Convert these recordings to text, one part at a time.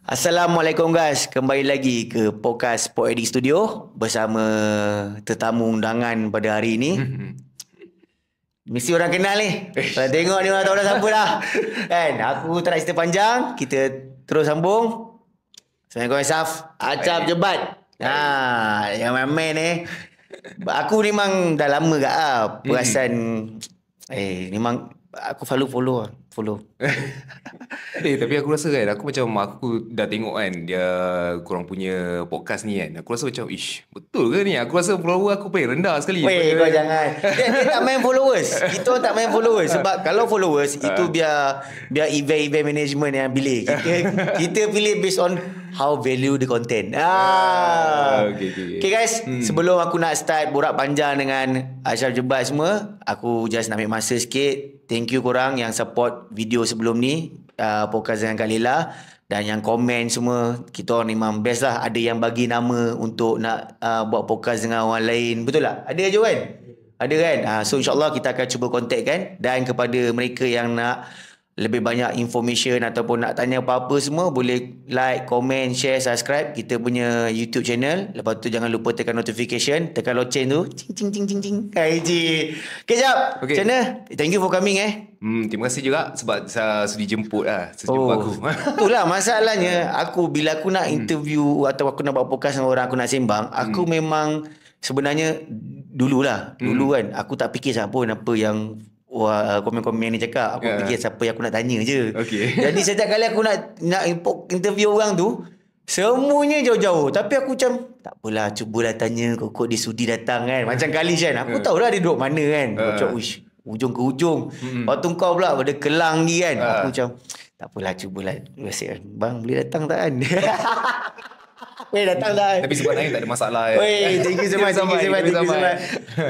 Assalamualaikum guys, kembali lagi ke podcast Sport Edit Studio bersama tetamu undangan pada hari ini. Mesti orang kenal ni. Kalau tengok ni orang tahu dah siapa dah. Kan? Aku tak nak cerita panjang, kita terus sambung. Assalamualaikum Asaf, Acap Jebat. Yang main ni. Aku memang dah lama gak perasan memang aku selalu follow. Tapi aku rasa kan, aku dah tengok kan dia korang punya podcast ni kan. Aku rasa macam betul ke ni? Aku rasa follower aku paling rendah sekali. Weh, kau jangan. Dia tak main followers. Kita tak main followers sebab kalau followers itu biar event management yang pilih. Kita pilih based on how value the content. Okay guys, sebelum aku nak start borak panjang dengan Ashraf Jebat semua, aku just nak ambil masa sikit. Thank you korang yang support video sebelum ni, podcast dengan Kak Lela, dan yang komen semua. Kita orang memang best lah. Ada yang bagi nama untuk nak buat podcast dengan orang lain. Betul tak? Ada je kan? Ada kan? So insyaAllah kita akan cuba contact kan. Dan kepada mereka yang nak lebih banyak information ataupun nak tanya apa-apa semua, boleh like, komen, share, subscribe kita punya YouTube channel. Lepas tu jangan lupa tekan notification, tekan loceng tu. Cing. Okay, jap. Okay. Macam mana? Thank you for coming Terima kasih juga sebab sudi jemput jumpa aku. Itulah masalahnya. Bila aku nak interview atau aku nak buat podcast dengan orang, aku nak sembang, aku memang sebenarnya dulu kan aku tak fikir siapa pun apa yang komen-komen ni cakap. Aku fikir siapa yang aku nak tanya je. Jadi setiap kali aku nak interview orang tu, semuanya jauh-jauh. Tapi aku macam tak apalah, cubalah tanya. Kok dia sudi datang kan. Macam kali kan, aku tahulah dia duduk mana kan. Macam ujung ke ujung. Lepas tu kau pula pada Kelang ni kan. Aku macam tak apalah, cubalah. Bang boleh datang tak kan? Datang dah. Tapi sebab lain tak ada masalah. Thank you so much.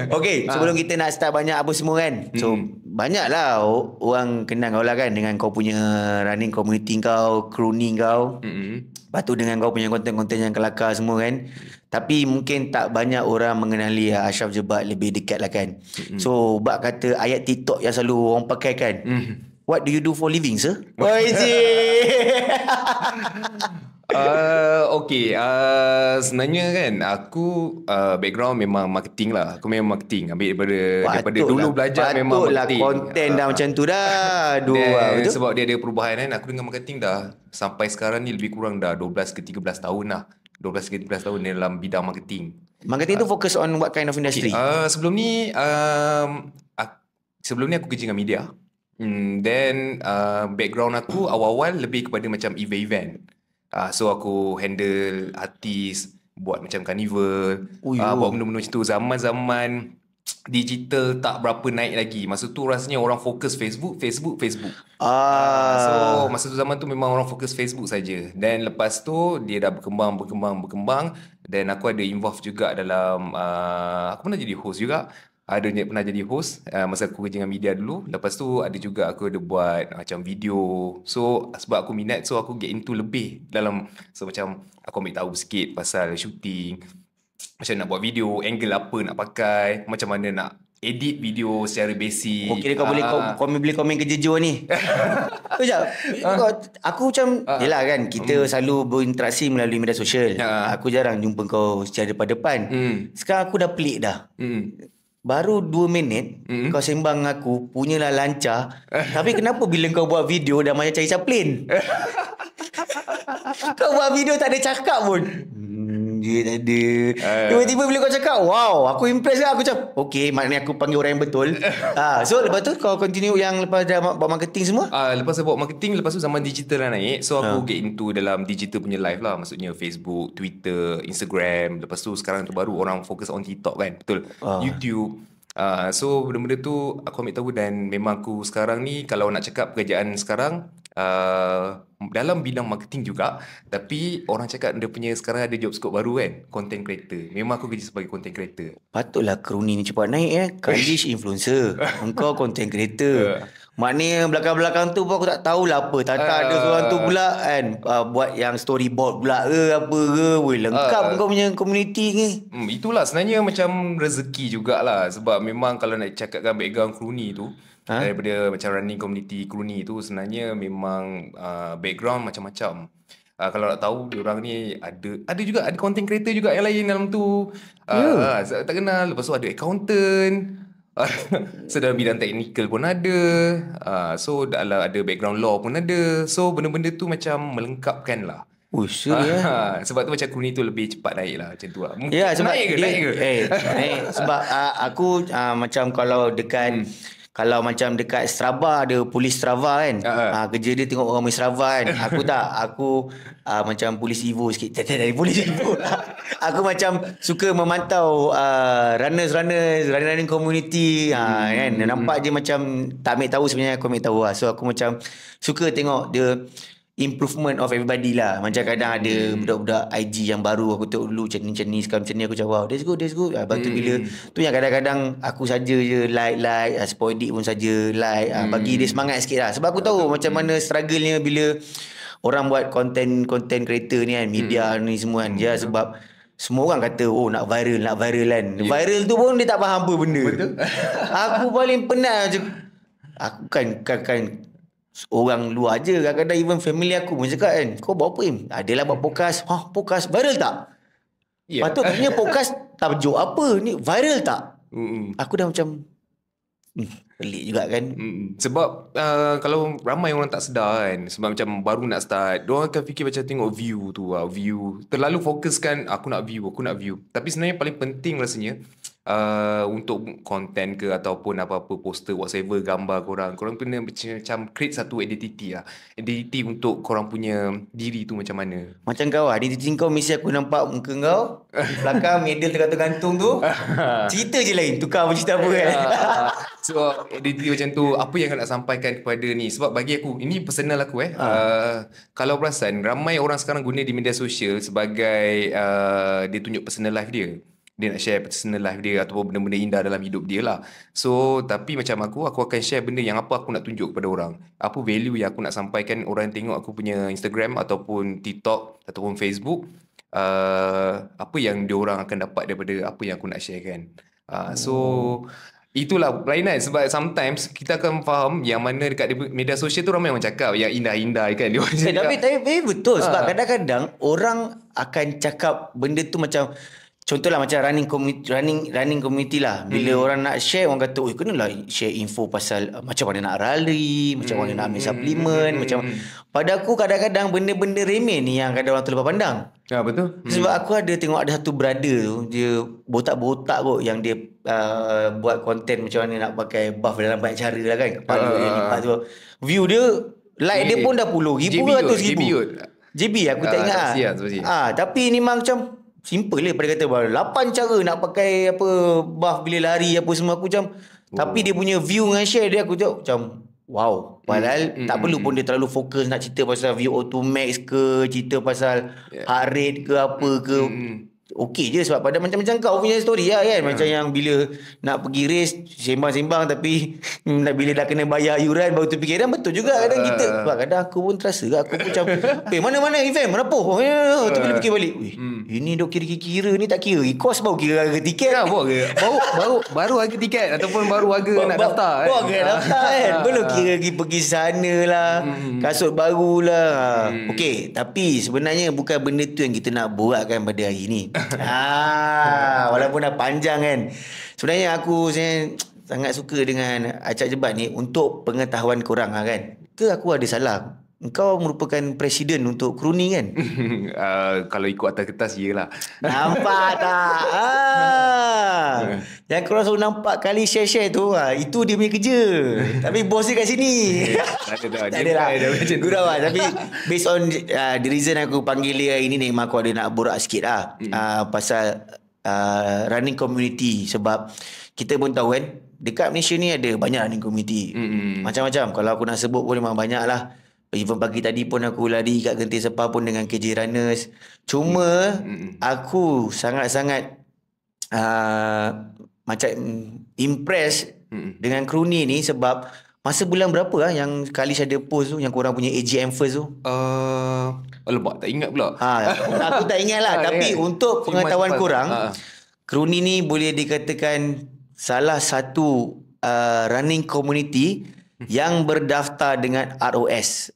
Okay, sebelum kita nak start banyak apa semua kan. So banyaklah orang kenal kau lah kan, dengan kau punya running community kau, crooning kau. Lepas tu dengan kau punya konten-konten yang kelakar semua kan. Tapi mungkin tak banyak orang mengenali Ashraf Jebat lebih dekat lah kan. So bak kata ayat TikTok yang selalu orang pakai kan. What do you do for living, sir? Sebenarnya kan aku background memang marketing lah. Aku memang marketing. Ambil daripada dulu belajar memang marketing. Konten dah macam tu dah. Betul? Sebab dia ada perubahan kan. Aku dengan marketing dah sampai sekarang ni lebih kurang dah 12 ke 13 tahun lah. 12 ke 13 tahun dalam bidang marketing. Marketing tu fokus on what kind of industry? Sebelum ni aku kerja dengan media. Then background aku awal-awal lebih kepada macam event-event. So aku handle artis, buat macam carnival, buat benda-benda macam tu. Zaman-zaman digital tak berapa naik lagi. Masa tu rasanya orang fokus Facebook. So masa tu zaman tu memang orang fokus Facebook saja. Dan lepas tu dia dah berkembang. Dan aku ada involve juga dalam aku pernah jadi host juga. Pernah jadi host masa aku kerja dengan media dulu. Lepas tu ada juga aku ada buat macam video. So sebab aku minat, so aku get into lebih dalam. So macam aku ambil tahu sikit pasal shooting, macam nak buat video, angle apa nak pakai, macam mana nak edit video secara basic. Kira kau boleh komen ke Jejo ni. Sekejap. Aku macam yelah kan, kita selalu berinteraksi melalui media sosial. Aku jarang jumpa kau secara depan-depan. Sekarang aku dah pelik dah. Baru 2 minit kau sembang aku, punyalah lancar. Tapi kenapa bila kau buat video dah macam cari Chaplin? Kau buat video tak ada cakap pun. Dia tak ada. Tiba-tiba bila kau cakap, wow, aku impress lah. Aku macam, okay, maknanya aku panggil orang yang betul. So lepas tu kau continue yang lepas dah buat marketing semua? Lepas saya buat marketing, lepas tu zaman digital dah naik. So aku get into dalam digital punya live lah. Maksudnya Facebook, Twitter, Instagram. Lepas tu sekarang tu baru orang fokus on TikTok kan. Betul. YouTube. So benda-benda tu aku ambil tahu. Dan memang aku sekarang ni, kalau nak cakap pekerjaan sekarang, dalam bidang marketing juga. Tapi orang cakap dia punya sekarang ada job scope baru kan, content creator. Memang aku kerja sebagai content creator. Patutlah Kroni ni cepat naik Kalish influencer, engkau content creator. Maknanya belakang-belakang tu pun aku tak tahulah apa. Tak ada seorang tu pula kan, buat yang storyboard pula ke apa ke. Weh, lengkap kau punya community ni. Itulah sebenarnya macam rezeki jugalah. Sebab memang kalau nak cakapkan background Kroni tu, daripada macam running community Kruni tu sebenarnya memang background macam-macam. Kalau nak tahu diorang ni ada juga ada content creator juga yang lain dalam tu. Tak kenal. Lepas tu ada accountant. So dalam bidang teknikal pun ada. So ada background law pun ada. So benda-benda tu macam melengkapkan lah. Oh, sure ya. Sebab tu macam Kruni tu lebih cepat naik lah macam tu lah. Ya, sebab naik ke? naik. Sebab aku macam kalau macam dekat Strava ada polis Strava kan. Kerja dia tengok orang main Strava kan. Aku tak. Aku macam polis Evo sikit. Tak dari polis Evo. Aku macam suka memantau running community kan. Nampak je macam tak ambil tahu sebenarnya aku ambil tahu lah. So aku macam suka tengok dia improvement of everybody lah. Macam kadang ada budak-budak IG yang baru aku tengok dulu macam ni sekarang macam ni aku cakap wow that's good. Lepas tu bila tu yang kadang-kadang aku saja je like spoidik pun saja like bagi dia semangat sikit lah. Sebab aku tahu macam mana struggle-nya bila orang buat content creator ni kan, media ni semua kan. Ya, sebab semua orang kata nak viral kan. Viral tu pun dia tak faham apa benda. Betul. Aku paling penat macam aku kan orang luar je. Kadang-kadang even family aku pun cakap kan, kau buat apa Im? Adalah buat podcast. Podcast viral tak? Patut tanya podcast tajuk apa ni, viral tak? Aku dah macam pelik juga kan. Sebab kalau ramai orang tak sedar kan, sebab macam baru nak start, diorang akan fikir macam tengok view tu lah. View terlalu fokuskan aku nak view. Tapi sebenarnya paling penting rasanya untuk konten ke ataupun apa-apa poster whatever gambar korang kena macam create satu identity lah. Identity untuk korang punya diri tu macam mana. Macam kau identity kau mesti aku nampak muka kau belakang medal tergantung tu. Cerita je lain, tukar cerita apa kan. So identity macam tu, apa yang nak sampaikan kepada ni. Sebab bagi aku, ini personal aku kalau perasan ramai orang sekarang guna di media sosial sebagai dia tunjuk personal life dia. Dia nak share personal life dia ataupun benda-benda indah dalam hidup dia lah. So tapi macam aku akan share benda yang apa aku nak tunjuk kepada orang. Apa value yang aku nak sampaikan, orang tengok aku punya Instagram ataupun TikTok ataupun Facebook, apa yang diorang akan dapat daripada apa yang aku nak share kan. So itulah kelainan. Sebab sometimes kita akan faham yang mana dekat media sosial tu ramai orang cakap yang indah-indah kan. Tapi betul. Sebab kadang-kadang orang akan cakap benda tu macam, contohlah macam running community lah. Bila orang nak share, orang kata kenalah share info pasal macam mana nak rally, macam mana nak ambil suplemen, macam pada aku kadang-kadang benda-benda remeh ni yang kadang orang terlepas pandang. Ya betul. Sebab aku tengok ada satu brother tu, dia botak-botak kot yang dia buat konten macam mana nak pakai buff dalam banyak cara lah kan. Kepala dia lipat tu. View dia, like dia pun dah puluh ribu ke 100,000. JB aku tak ingat tapi ni memang macam simple lah. Pada kata 8 cara nak pakai apa buff bila lari apa semua, aku macam tapi dia punya view dengan share dia aku tengok macam wow. Padahal tak perlu pun dia terlalu fokus nak cerita pasal VO2 max ke, cerita pasal heart rate ke apa ke. Okey je sebab pada macam-macam kau punya story lah kan. Macam yang bila nak pergi race sembang-sembang tapi bila dah kena bayar yuran baru tu fikir. Dan betul juga kadang kita. Sebab kadang aku pun terasa lah. Aku pun macam mana-mana event mana apa. Tu bila fikir balik, ini dok kira-kira ni tak kira kos, baru kira harga tiket kan. Baru harga tiket ataupun baru harga nak daftar kan. Baru harga daftar kan. Belum kira pergi sana lah, kasut baru lah. Okey, tapi sebenarnya bukan benda tu yang kita nak buatkan pada hari ni. Walaupun dah panjang kan. Sebenarnya aku sangat suka dengan Acak Jebat ni untuk pengetahuan korang kan. Ke aku ada salah? Engkau merupakan presiden untuk Kruni kan? Kalau ikut atas kertas yelah. Nampak tak? Yang korang selalu nampak kali share-share tu, itu dia punya kerja. Tapi bos dia kat sini. Tak ada lah. Gurau lah. Tapi based on the reason aku panggil dia ini ni, memang aku ada nak borak sikit lah. Pasal running community. Sebab kita pun tahu kan, dekat Malaysia ni ada banyak running community. Macam-macam. Kalau aku nak sebut pun memang banyak lah. Even pagi tadi pun aku lari kat Genting Sepah pun dengan KJ Runners. Cuma aku sangat-sangat macam impress dengan Kruni ni sebab masa bulan berapa yang Kalish ada post tu yang korang punya AGM first tu? Lemak tak ingat pula. Aku tak ingat lah. Tapi untuk pengetahuan korang, Kruni ni boleh dikatakan salah satu running community yang berdaftar dengan ROS.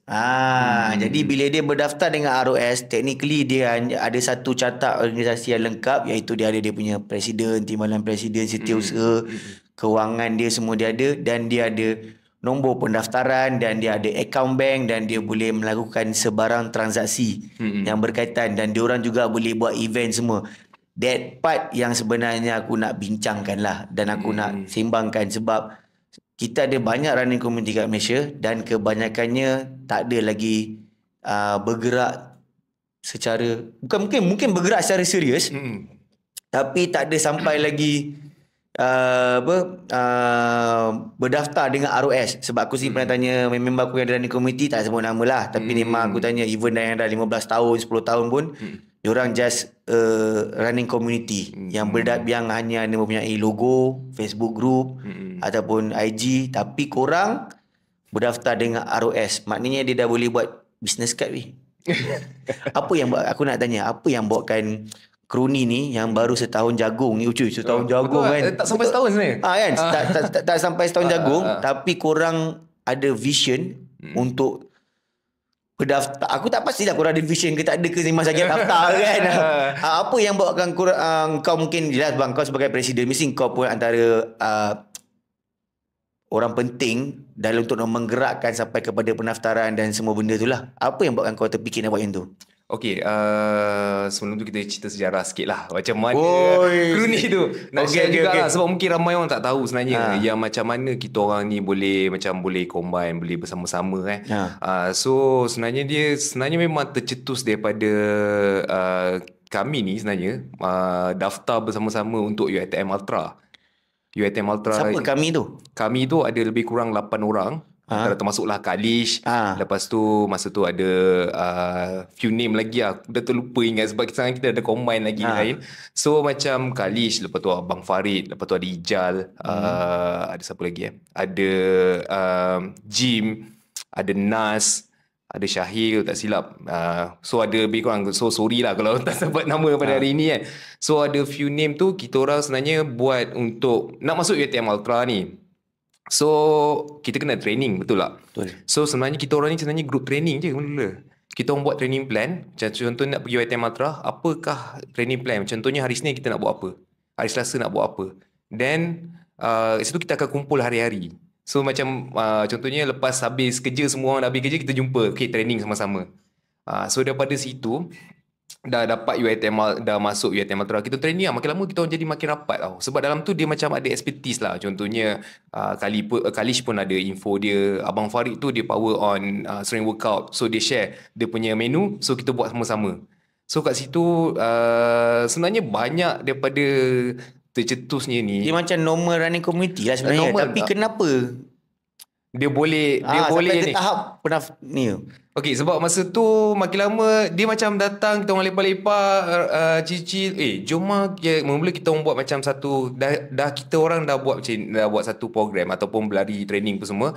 Jadi bila dia berdaftar dengan ROS, technically dia ada satu carta organisasi yang lengkap, iaitu dia ada dia punya presiden, timbalan presiden, setiausaha, kewangan dia semua dia ada, dan dia ada nombor pendaftaran, dan dia ada account bank, dan dia boleh melakukan sebarang transaksi yang berkaitan, dan dia orang juga boleh buat event semua. That part yang sebenarnya aku nak bincangkan lah, dan aku nak sembangkan, sebab kita ada banyak running community kat Malaysia dan kebanyakannya tak ada lagi bergerak secara, mungkin bergerak secara serius, tapi tak ada sampai lagi berdaftar dengan ROS. Sebab aku pernah tanya member aku yang ada running community, tak sebut nama lah, tapi memang aku tanya event yang dah 15 tahun 10 tahun pun diorang just running community yang yang hanya mempunyai logo, Facebook group ataupun IG, tapi korang berdaftar dengan ROS. Maknanya dia dah boleh buat business card weh. Apa yang buat, aku nak tanya, apa yang buatkan Kroni ni yang baru setahun jagung ni, setahun jagung kan. Tak sampai setahun sebenarnya. Kan? Tak sampai setahun jagung, tapi korang ada vision untuk berdaftar. Aku tak pastilah korang ada vision ke tak ada ke, memang saja daftar kan. Apa yang buatkan kau, mungkin jelas bang, kau sebagai presiden, mesti kau pun antara orang penting dalam untuk menggerakkan sampai kepada pendaftaran dan semua benda tu lah. Apa yang buatkan kau terfikir nak buat yang tu? Okey, sebelum tu kita cerita sejarah sikit lah. Macam mana Kroni tu. Nak share juga lah. Sebab mungkin ramai orang tak tahu sebenarnya yang macam mana kita orang ni boleh combine, boleh bersama-sama kan. So sebenarnya memang tercetus daripada kami ni sebenarnya daftar bersama-sama untuk UiTM Ultra. UiTM Ultra. Siapa kami tu? Kami tu ada lebih kurang 8 orang. Termasuklah Kalish. Lepas tu masa tu ada few name lagi lah. Aku dah terlupa ingat sebab sekarang kita ada combine lagi lain. So macam Kalish, lepas tu Abang Farid, lepas tu ada Ijal, ada siapa lagi ada Jim, ada Nas, ada Syahir tak silap. So ada lebih kurang, so sorry lah kalau tak sebut nama pada hari ni kan. So ada few name tu kita orang sebenarnya buat untuk nak masuk UiTM Ultra ni. So kita kena training, betul tak? Betul. So sebenarnya kita orang ni sebenarnya group training je mula-mula. Kita orang buat training plan. Contoh nak pergi UiTM Ultra, apakah training plan? Contohnya hari Senin kita nak buat apa, hari Selasa nak buat apa. Then situ kita akan kumpul hari-hari. So macam contohnya lepas habis kerja, semua orang dah habis kerja, kita jumpa, okay, training sama-sama. So daripada situ dah dapat UiTM, dah masuk UiTM Ultra, kita training lah. Makin lama kita orang jadi makin rapat tau. Sebab dalam tu dia macam ada expertise lah. Contohnya Kalish pun ada info dia. Abang Farid tu dia power on strength workout. So dia share dia punya menu. So kita buat sama-sama. So kat situ sebenarnya banyak daripada tercetusnya ni. Dia macam normal running community lah sebenarnya. Normal, tapi kenapa dia boleh sampai ni ke tahap pernah ni? Okey, sebab masa tu makin lama dia macam datang, kita orang lepak-lepak, cicil, jom lah, mula-mula kita orang buat macam satu, dah kita orang dah buat satu program ataupun berlari training pun semua.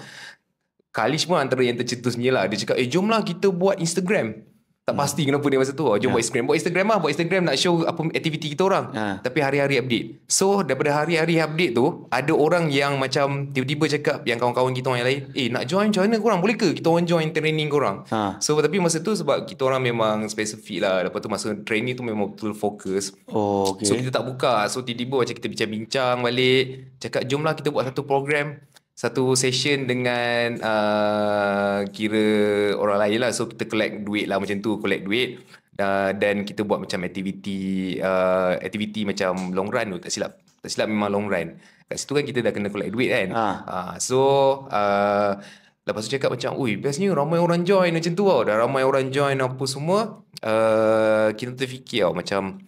Kalish pun antara yang tercetusnya lah. Dia cakap, jom lah kita buat Instagram. Tak pasti kenapa dia masa tu. Jom buat Instagram. Buat Instagram nak show apa aktiviti kita orang. Tapi hari-hari update. So daripada hari-hari update tu, ada orang yang macam tiba-tiba cakap, yang kawan-kawan kita orang yang lain, nak join korang boleh ke? Kita orang join training korang. So tapi masa tu sebab kita orang memang spesifik lah. Lepas tu masa training tu memang betul fokus. So kita tak buka. So tiba-tiba macam kita bincang-bincang balik. Cakap jomlah kita buat satu program, satu session dengan kira orang lain lah. So kita collect duit lah macam tu, dan kita buat macam aktiviti macam long run tu, tak silap memang long run. Kat situ kan kita dah kena collect duit kan. Lepas tu cakap macam, bestnya ramai orang join macam tu tau. Dah ramai orang join apa semua, kita terfikir tau macam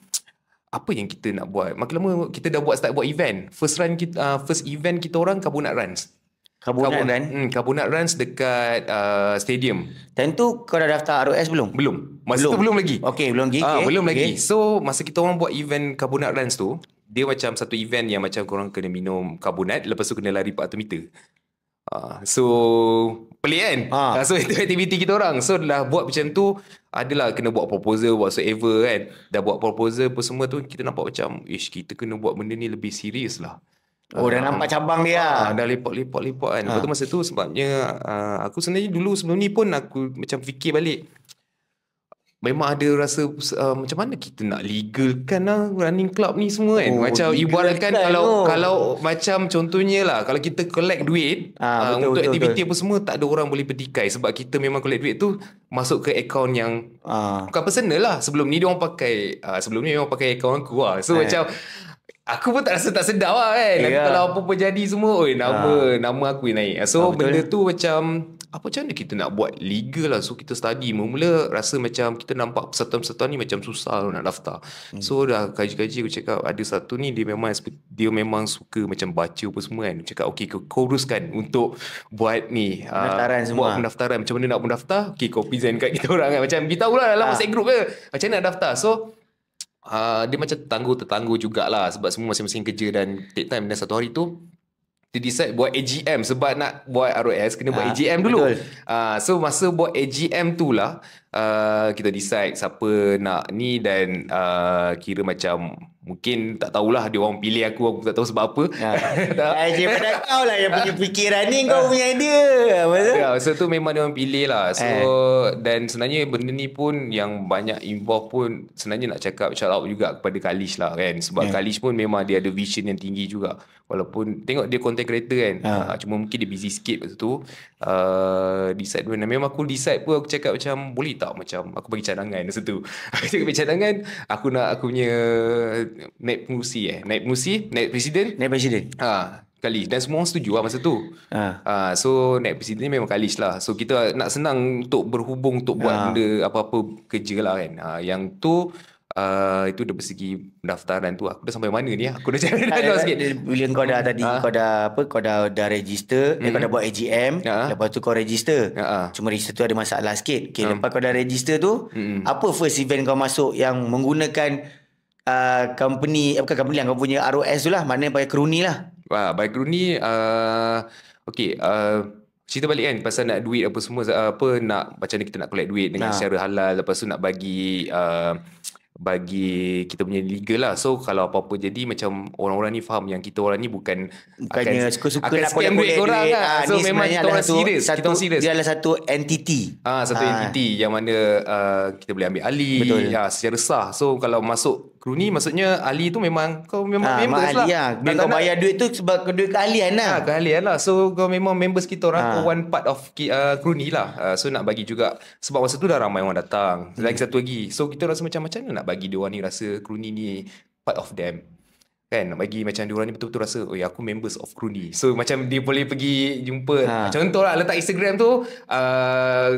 apa yang kita nak buat. Makin lama kita dah start buat event. First event kita orang Carbonate Runs. Carbonate Runs dekat stadium. Dan tu kau dah daftar ROS belum? Belum. Masa tu belum lagi. Okey, belum lagi. Belum lagi. So masa kita orang buat event Carbonate Runs tu, dia macam satu event yang macam korang kena minum karbonat, lepas tu kena lari 400 meter. So pelik kan? So itu aktiviti kita orang. So dah buat macam tu, adalah kena buat proposal whatsoever kan. Dah buat proposal apa semua tu, kita nampak macam kita kena buat benda ni lebih serius lah. Oh, dah nampak cabang dia lah. Dah lepak kan. Lepas tu masa tu sebabnya aku sebenarnya dulu sebelum ni pun aku macam fikir balik. Memang ada rasa macam mana kita nak legalkan running club ni semua kan. Macam ibaratkan kalau macam contohnya lah, kalau kita collect duit betul, untuk betul, aktiviti apa semua, tak ada orang boleh bertikai. Sebab kita memang collect duit tu masuk ke akaun yang bukan personal lah. Sebelum ni dia orang pakai sebelum ni memang pakai akaun aku lah. So macam aku pun tak rasa tak sedap lah kan. Nanti kalau apa-apa jadi semua, nama aku yang naik. So benda tu macam macam mana kita nak buat legal lah. So kita study. Mula-mula rasa macam kita nampak persatuan-persatuan ni macam susah nak daftar. So dah kaji-kaji aku cakap ada satu ni dia memang suka macam baca apa semua kan. Aku cakap okay kau uruskan untuk buat ni pendaftaran semua. Buat pendaftaran. Macam mana nak pendaftar, okay kau present kat kita orang kan. Macam beritahu lah dalam WhatsApp group ke macam mana nak daftar. So dia macam tertangguh jugalah sebab semua masing-masing kerja dan take time. Dan satu hari tu dia decide buat AGM sebab nak buat ROS kena buat AGM dulu. So masa buat AGM tu lah kita decide siapa nak ni dan kira macam mungkin tak tahulah dia orang pilih aku tak tahu sebab apa. Pada kau lah yang punya fikiran ni, kau punya idea. Masa tu memang dia orang pilih lah. So dan sebenarnya benda ni pun yang banyak involve pun sebenarnya nak cakap shout out juga kepada Kalish lah kan. Sebab Kalish pun memang dia ada vision yang tinggi juga. Walaupun tengok dia content creator kan. Cuma mungkin dia busy sikit masa tu. Decide pun. Memang aku decide pun aku cakap macam boleh tak macam aku bagi cadangan masa tu. Aku cakap bagi cadangan aku nak aku punya naik presiden Kalish. Dan semua orang setuju lah masa tu. So naik presiden ni memang Kalish lah. So kita nak senang untuk berhubung untuk buat benda apa-apa kerja lah kan. Yang tu itu dari segi pendaftaran tu aku dah sampai mana ni aku dah jalan sikit. Bila kau dah tadi kau dah register, kau dah buat AGM, lepas tu kau register. Cuma register tu ada masalah sikit. Okay, lepas kau dah register tu, apa first event kau masuk yang menggunakan company yang kau punya ROS tu lah, mana pakai Kruni lah. Pakai Kruni okay, cerita balik kan pasal nak duit apa semua nak macam mana kita nak collect duit dengan secara halal, lepas tu nak bagi kita punya legal lah. So kalau apa-apa jadi macam orang-orang ni faham yang kita orang ni bukannya suka-suka nak scam duit korang lah. So memang kita orang serius. Dia adalah satu entity. Satu entity yang mana kita boleh ambil alih secara sah. So kalau masuk Kruni maksudnya ahli tu memang kau memang members lah. Bila kau bayar duit tu sebab duit keahlian lah. Keahlian lah. So kau memang members kita orang, one part of Kruni lah. So nak bagi juga sebab masa tu dah ramai orang datang. Lagi satu lagi. So kita rasa macam mana nak bagi dia orang ni rasa Kruni ni part of them. Kan nak bagi macam dia orang ni betul-betul rasa aku members of Kruni. So macam dia boleh pergi jumpa contoh lah letak Instagram tu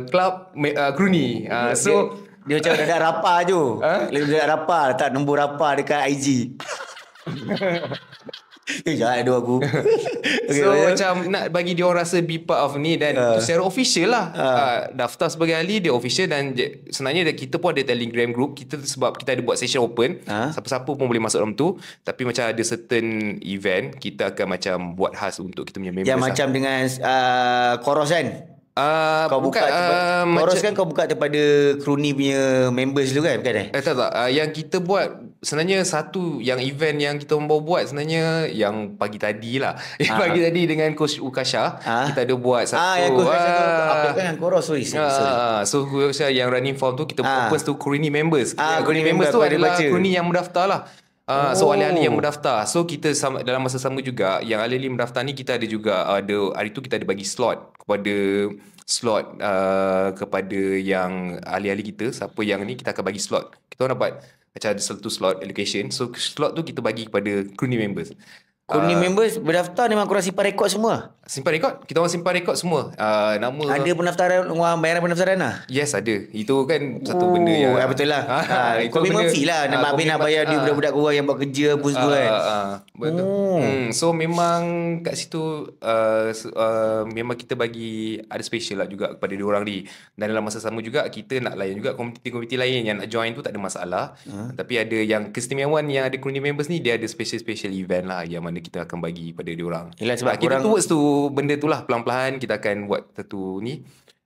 club Kruni. So dia macam dah rapa je. Dia dah rapa, letak nombor rapa dekat IG. Jahat tu aku. So macam nak bagi dia orang rasa be part of ni dan secara official lah. Daftar sebagai ahli dia official dan sebenarnya kita pun ada Telegram group kita sebab kita ada buat session open. Siapa-siapa pun boleh masuk dalam tu. Tapi macam ada certain event kita akan macam buat khas untuk kita punya members. Yang macam dengan Koros kan? Kau buka Koros kan kau buka daripada Kruni punya members dulu kan? Bukan tak. Yang kita buat sebenarnya satu yang event yang kita bawa buat sebenarnya yang pagi tadi lah. Pagi tadi dengan Coach Ukasha kita ada buat satu. Yang Coach Ukasha tu apa kan yang Koros sorry. So Coach Ukasha yang running form tu kita propose to Kruni members. Kruni members tu adalah baca. Kruni yang mendaftar lah. So ahli-ahli yang mendaftar. So kita dalam masa sama juga yang ahli-ahli mendaftar ni kita ada juga hari tu kita ada bagi slot kepada yang ahli-ahli kita. Siapa yang ni kita akan bagi slot. Kita orang dapat macam ada satu slot allocation. So slot tu kita bagi kepada Kruni members. Kruni members berdaftar memang korang simpan rekod semua? Simpan rekod. Kita orang simpan rekod semua. Nama ada pendaftaran, wang bayaran pendaftaran lah? Yes, ada. Itu kan satu benda yang betul lah. Commitment fee lah. Habis nak bayar duit budak-budak korang yang buat kerja apa semua kan. Betul. So memang kat situ memang kita bagi ada special lah juga kepada diorang ni. Dan dalam masa sama juga kita nak layan juga komiti-komiti lain yang nak join tu tak ada masalah. Tapi ada yang keistimewaan yang ada Kruni members ni dia ada special event lah yang mana kita akan bagi pada diorang. Yelah sebab kita towards tu benda tu lah pelan-pelan kita akan buat satu ni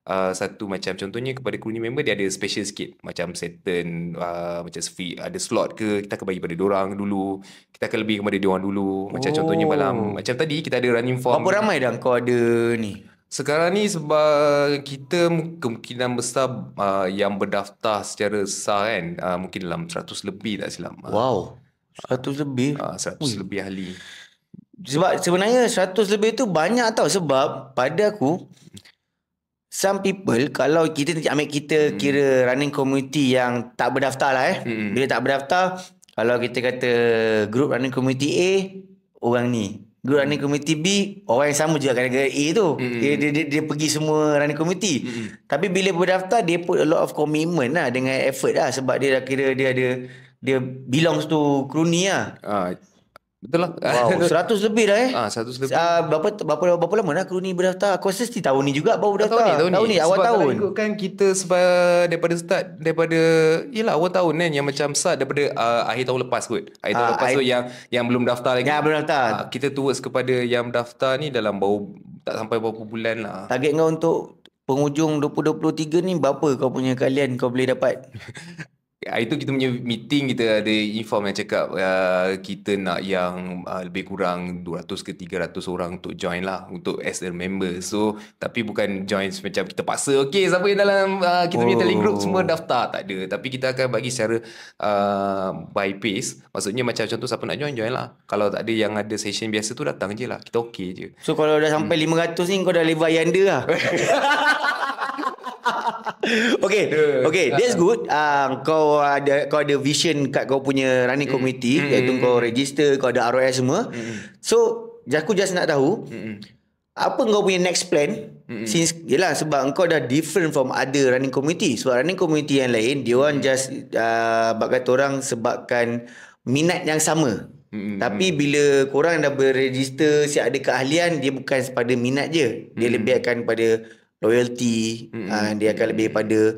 satu macam contohnya kepada crew ni member dia ada special sikit macam certain macam ada slot ke kita akan bagi pada diorang dulu, kita akan lebih kepada diorang dulu. Macam contohnya malam macam tadi kita ada running form. Berapa ramai dah kau ada ni? Sekarang ni sebab kita kemungkinan besar yang berdaftar secara sah kan mungkin dalam 100 lebih tak silap. Wow, 100 lebih. 100 lebih ahli. Sebab sebenarnya 100 lebih tu banyak tau. Sebab pada aku, some people, kalau kita ambil kita kira running community yang tak berdaftar lah bila tak berdaftar, kalau kita kata group running community A, orang ni. Group running community B, orang yang sama juga gara-gara A tu. Dia pergi semua running community. Tapi bila berdaftar, dia put a lot of commitment lah dengan effort lah. Sebab dia dah kira dia belongs to crew ni lah. Betul lah. Wow, 100 lebih dah 100 lebih. Berapa lama dah kru ni berdaftar? Aku rasa tahun ni juga baru daftar. Tahun ni awal sebab tahun. Sebab ikutkan kita sebab daripada start yelah awal tahun kan yang macam start daripada akhir tahun lepas kot. Akhir tahun lepas tu yang belum daftar lagi. Yang belum daftar. Kita towards kepada yang daftar ni dalam baru tak sampai berapa bulan lah. Target kau untuk penghujung 2023 ni berapa kau punya kalian kau boleh dapat? Itu kita punya meeting, kita ada inform yang cakap kita nak yang lebih kurang 200 ke 300 orang untuk join lah, untuk as a member. So tapi bukan join macam kita paksa okay siapa yang dalam kita punya Telegram semua daftar, tak ada. Tapi kita akan bagi secara by pace. Maksudnya macam contoh siapa nak join lah. Kalau tak ada yang ada session biasa tu datang je lah, kita okay je. So kalau dah sampai 500 ni kau dah level Ayanda lah. Okay, that's good. Kau ada vision kat kau punya running community, iaitu kau register, kau ada ROS semua. So aku just nak tahu apa kau punya next plan? Since yelah sebab kau dah different from other running community. Sebab running community yang lain dia orang just bak kata orang sebabkan minat yang sama. Tapi bila korang dah berregister, siap ada keahlian, dia bukan pada minat je. Dia lebih akan pada loyalty, dia akan lebih pada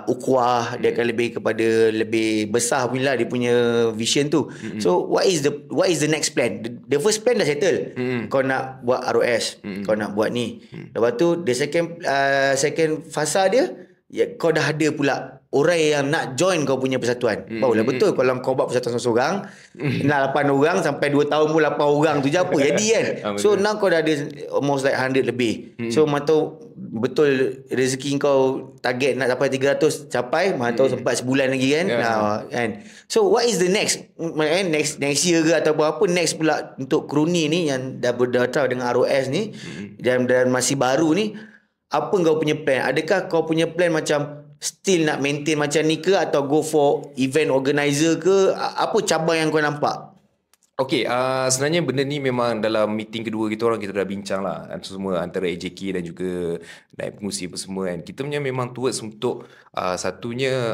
ukhuwah, dia akan lebih kepada lebih besar pula dia punya vision tu. So what is the next plan? The first plan dah settle. Kau nak buat ROS, kau nak buat ni. Lepas tu the second fasa dia, kau dah ada pula orang yang nak join kau punya persatuan. Barulah betul kalau kau buat persatuan seorang, nak 8 orang sampai 2 tahun pun 8 orang tu je apa jadi kan. So now kau dah ada almost like 100 lebih. So mantau betul rezeki kau target nak sampai 300 capai, mantau sempat sebulan lagi kan. Kan. So what is the next year ke atau apa next pula untuk kroni ni yang dah berdaftar dengan ROS ni dan masih baru ni? Apa kau punya plan? Adakah kau punya plan macam still nak maintain macam ni ke atau go for event organizer ke? Apa cabang yang kau nampak? Okay, sebenarnya benda ni memang dalam meeting kedua kita dah bincang lah semua antara AJK dan juga naib pengurusi apa semua kan. Kita punya memang towards untuk satunya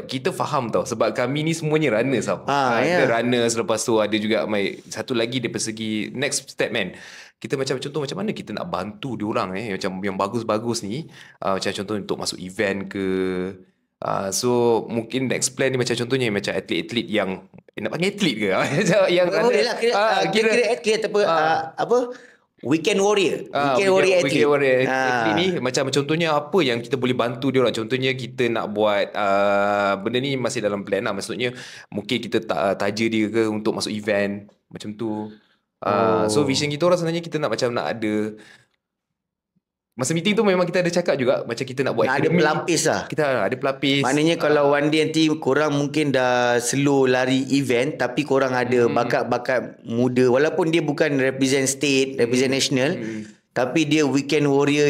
kita faham tau sebab kami ni semuanya runners tau. Ada runners, lepas tu ada juga satu lagi dari segi next step man. Kita macam contoh macam mana kita nak bantu diorang macam yang bagus-bagus ni, macam contoh untuk masuk event ke. So mungkin next plan ni macam contohnya macam atlet-atlet yang nak panggil atlet ke? yang boleh lah kira atlet apa? Weekend warrior. Weekend warrior atlet ni macam contohnya apa yang kita boleh bantu dia orang. Contohnya kita nak buat benda ni masih dalam plan lah. Maksudnya mungkin kita taja dia ke untuk masuk event macam tu. So vision kita orang sebenarnya kita nak ada masa meeting tu memang kita ada cakap juga macam kita nak buat ada pelapis lah. Kita ada pelapis. Maknanya kalau one day nanti korang mungkin dah slow lari event tapi korang ada bakat-bakat muda walaupun dia bukan represent state, represent national, tapi dia weekend warrior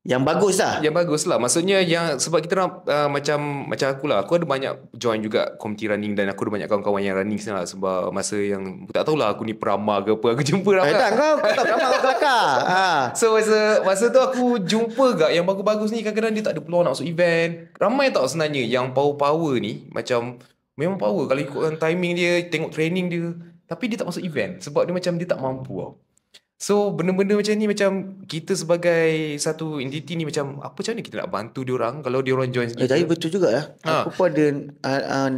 yang bagus lah. Yang bagus lah. Maksudnya yang sebab kita nak macam aku lah. Aku ada banyak join juga community running dan aku ada banyak kawan-kawan yang running sana lah. Sebab masa yang aku tak tahulah aku ni peramah ke apa. Aku jumpa ramai. Tak kau tak peramah, kau kelakar. So masa tu aku jumpa gak yang bagus-bagus ni kadang-kadang dia tak ada peluang nak masuk event. Ramai tau sebenarnya yang power-power ni macam memang power. Kalau ikutkan timing dia, tengok training dia. Tapi dia tak masuk event sebab dia macam dia tak mampu tau. So benda-benda macam ni, macam kita sebagai satu entiti ni, macam apa macam ni kita nak bantu diorang kalau diorang join kita. Tapi betul juga lah. Aku pun ada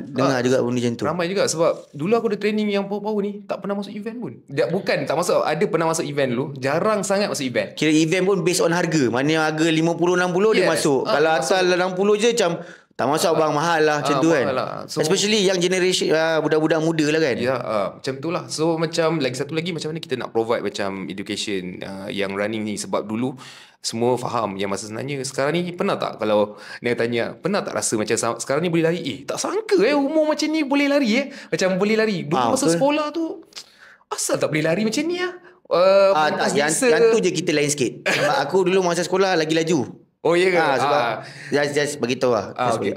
dengar juga benda macam tu. Ramai juga, sebab dulu aku ada training yang power-power ni tak pernah masuk event pun. Bukan tak masuk, ada pernah masuk event dulu, jarang sangat masuk event. Kira event pun based on harga. Mana yang harga 50-60 dia masuk. Kalau atas 60 je macam tak masuk bang, mahal lah macam tu kan. So, especially yang generation budak-budak muda lah kan. Ya, macam tu lah. So macam lagi satu lagi, macam mana kita nak provide macam education yang running ni. Sebab dulu semua faham yang masa sebenarnya. Sekarang ni pernah tak kalau dia tanya, pernah tak rasa macam sekarang ni boleh lari? Tak sangka umur macam ni boleh lari Macam boleh lari. Dulu masa sekolah tu asal tak boleh lari macam ni tak, yang tu je kita lain sikit. Sebab aku dulu masa sekolah lagi laju. Oh ya ke? Sebab just beritahu lah. Okay.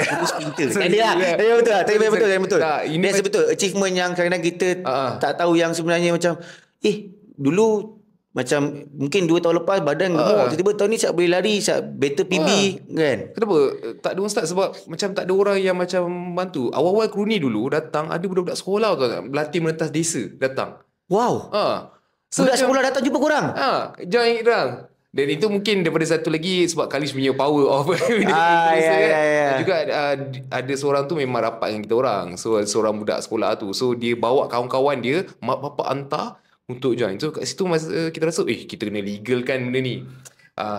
Aku tu sprinter. Ada lah. Betul lah. Tapi betul. Biasa betul. Achievement yang kadang-kadang kita tak tahu yang sebenarnya macam dulu macam mungkin 2 tahun lepas badan gemuk, tiba-tiba tahun ni siap boleh lari, siap better PB kan. Kenapa? Tak ada ustaz, sebab macam tak ada orang yang macam bantu. Awal-awal Kruni dulu datang, ada budak-budak sekolah tu berlatih merentas desa datang. Wow. So, budak sekolah datang jumpa korang. Join korang. Dan itu mungkin daripada satu lagi sebab Khalis punya power of ya. Juga ada seorang tu memang rapat dengan kita orang. So seorang budak sekolah tu, so dia bawa kawan-kawan dia, mak bapak hantar untuk join. So kat situ masa kita rasa kita kena legalkan benda ni.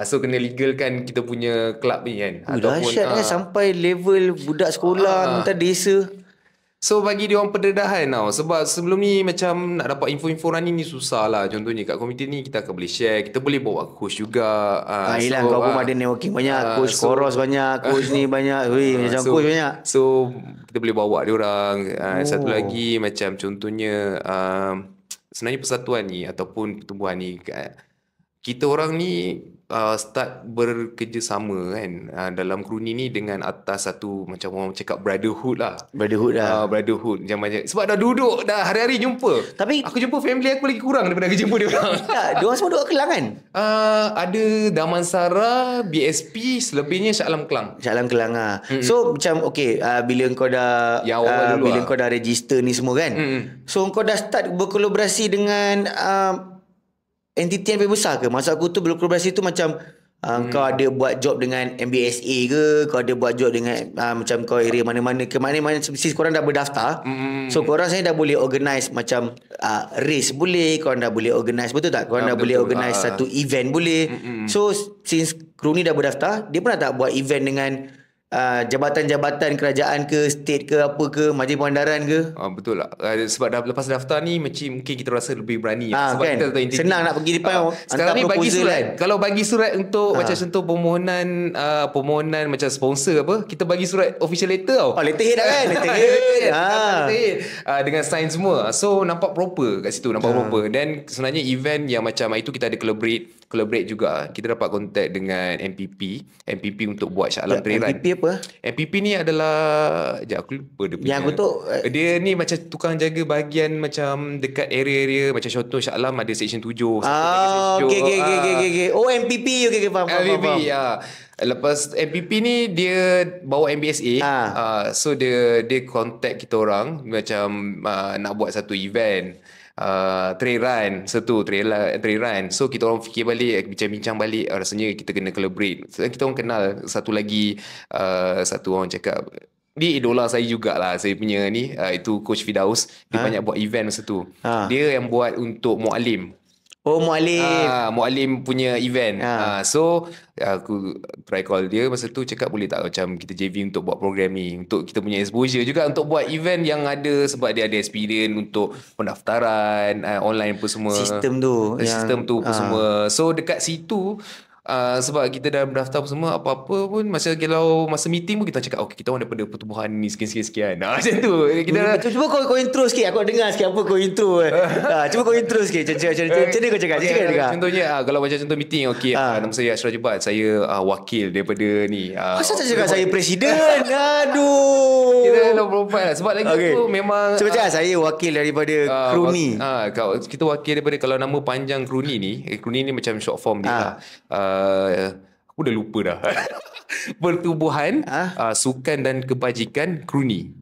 So kena legalkan kita punya club ni kan. Dahsyat kan sampai level budak sekolah minta desa. So bagi dia orang pendedahan tau. Sebab sebelum ni macam nak dapat info-info running ni susah lah. Contohnya kat komuniti ni kita akan boleh share, kita boleh bawa coach juga. Yelah, kau pun ada networking banyak, coach Koros banyak, coach ni banyak, macam coach banyak. So kita boleh bawa dia orang. Satu lagi macam contohnya sebenarnya persatuan ni ataupun pertumbuhan ni, kita orang ni start bekerjasama kan dalam Kruni ni dengan atas satu macam orang cakap brotherhood lah. Brotherhood macam sebab dah duduk dah hari-hari jumpa. Tapi aku jumpa family aku lagi kurang daripada aku jumpa dia orang. Tak, dia orang semua duduk Kelang kan? Ada Damansara, BSP, selebihnya Shah Alam Kelang. Shah Alam Kelang So macam bila kau dah bila kau dah register ni semua kan. So kau dah start berkolaborasi dengan entiti yang lebih besar ke? Maksud aku tu berkolaborasi tu macam kau ada buat job dengan MBSA ke? Kau ada buat job dengan macam kau area mana-mana ke? Mana-mana since korang dah berdaftar. So korang sebenarnya dah boleh organize macam race boleh. Korang dah boleh organize, betul tak? Korang dah boleh organize satu event boleh. So since Kruni dah berdaftar, dia pernah tak buat event dengan jabatan-jabatan kerajaan ke, state ke, apa ke, Majlis Pengandaran ke? Betul lah. Sebab lepas daftar ni mungkin kita rasa lebih berani. Sebab kan? kita tahu senang nak pergi depan sekarang ni bagi surat. Kalau bagi surat untuk macam contoh permohonan macam sponsor apa, kita bagi surat official letter tau. Letterhead lah kan? Letterhead. Dengan sign semua. So nampak proper kat situ, nampak proper. Dan sebenarnya event yang macam itu kita ada collaborate juga. Kita dapat contact dengan MPP untuk buat Shah Alam Trail Run. MPP apa? MPP ni adalah aku lupa dia punya. Yang aku tahu dia ni macam tukang jaga bahagian macam dekat area-area macam contoh Shah Alam ada section 7. Okay. Oh MPP faham. MPP lepas MPP ni dia bawa MBSA. So dia contact kita orang macam nak buat satu event. Trail run trail run. So kita orang fikir balik, bincang-bincang balik, rasanya kita kena collaborate. So, kita orang kenal satu lagi satu orang cakap dia idola saya jugalah, saya punya ni itu Coach Fidaus. Dia banyak buat event masa tu. Dia yang buat untuk Mualim. Oh Mualim. Mualim punya event. So aku try call dia masa tu, cakap boleh tak macam kita JV untuk buat program ni, untuk kita punya exposure juga, untuk buat event yang ada, sebab dia ada experience untuk pendaftaran online pun semua. Sistem tu pun semua. So dekat situ sebab kita dah berdaftar pun semua, apa-apa pun masa meeting pun kita cakap kita orang daripada pertumbuhan ni sekian. Macam tu kita cuba kau intro sikit, aku dengar sikit apa kau intro. Cuba kau intro sikit macam mana kau cakap. Contohnya kalau macam contoh meeting, nama saya Ashraf Jebat, saya wakil daripada ni. Asal tak cakap saya presiden? Aduh, kita low profile lah. Sebab lagi tu memang cuba cakap saya wakil daripada Kruni. Kita wakil daripada, kalau nama panjang Kruni ni macam short form dia. Aku dah lupa dah. Pertubuhan Sukan dan Kebajikan Kruni.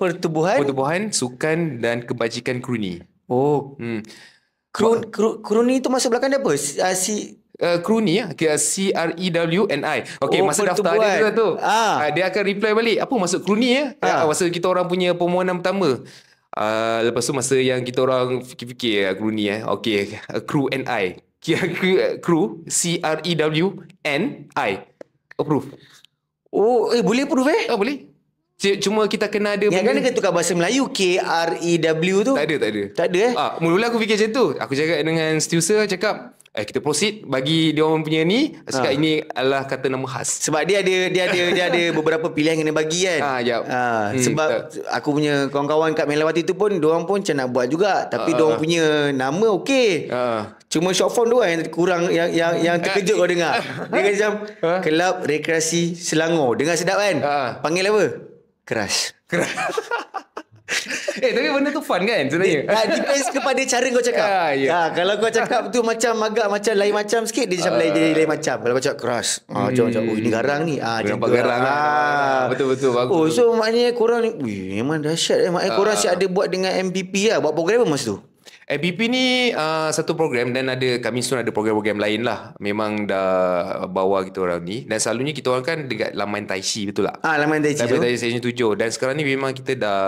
Pertubuhan Sukan dan Kebajikan Kruni. Oh, kru ni tu masuk belakang dia apa? Crew ni CREWNI. Okay, Oh, masa daftar pertubuhan. dia tu dia akan reply balik, apa maksud crew ni masa kita orang punya permohonan pertama. Lepas tu masa yang kita orang fikir-fikir crew ni okay, crew NI, crew CREWNI approve. Oh, boleh approve Boleh. Cuma kita kena ada Yang kan dia tukar bahasa Melayu KREW tu. Tak ada. Tak ada mula-mula aku fikir macam tu. Aku cakap dengan setiausaha, cakap kita proceed bagi dia orang punya ni. Cakap ini adalah kata nama khas. Sebab dia ada beberapa pilihan kena bagi kan. Sebab aku punya kawan-kawan kat Melawati tu pun diorang pun macam nak buat juga, tapi diorang punya nama okey. Cuma short form tu yang kurang, yang terkejut kau dengar. Dia kata macam Kelab Rekreasi Selangor. Dengar sedap kan? Panggil apa? Crush. Tapi benda tu fun kan sebenarnya. Depends kepada cara kau cakap. Kalau kau cakap tu agak macam lain macam sikit, dia macam lain macam. Kalau kau cakap crush, macam ini garang ni. Nampak garang betul-betul bagus. So maknanya korang ni memang dahsyat. Maknanya korang siap ada buat dengan MPP lah. Buat program apa masa tu? MPP ni satu program, dan kami ada program-program lain lah. Memang dah bawa kita orang ni. Dan selalunya kita orang kan dekat Laman Tai Chi, betul tak? Laman Tai Chi tu. Laman Tai Chi Section 7. Dan sekarang ni memang kita dah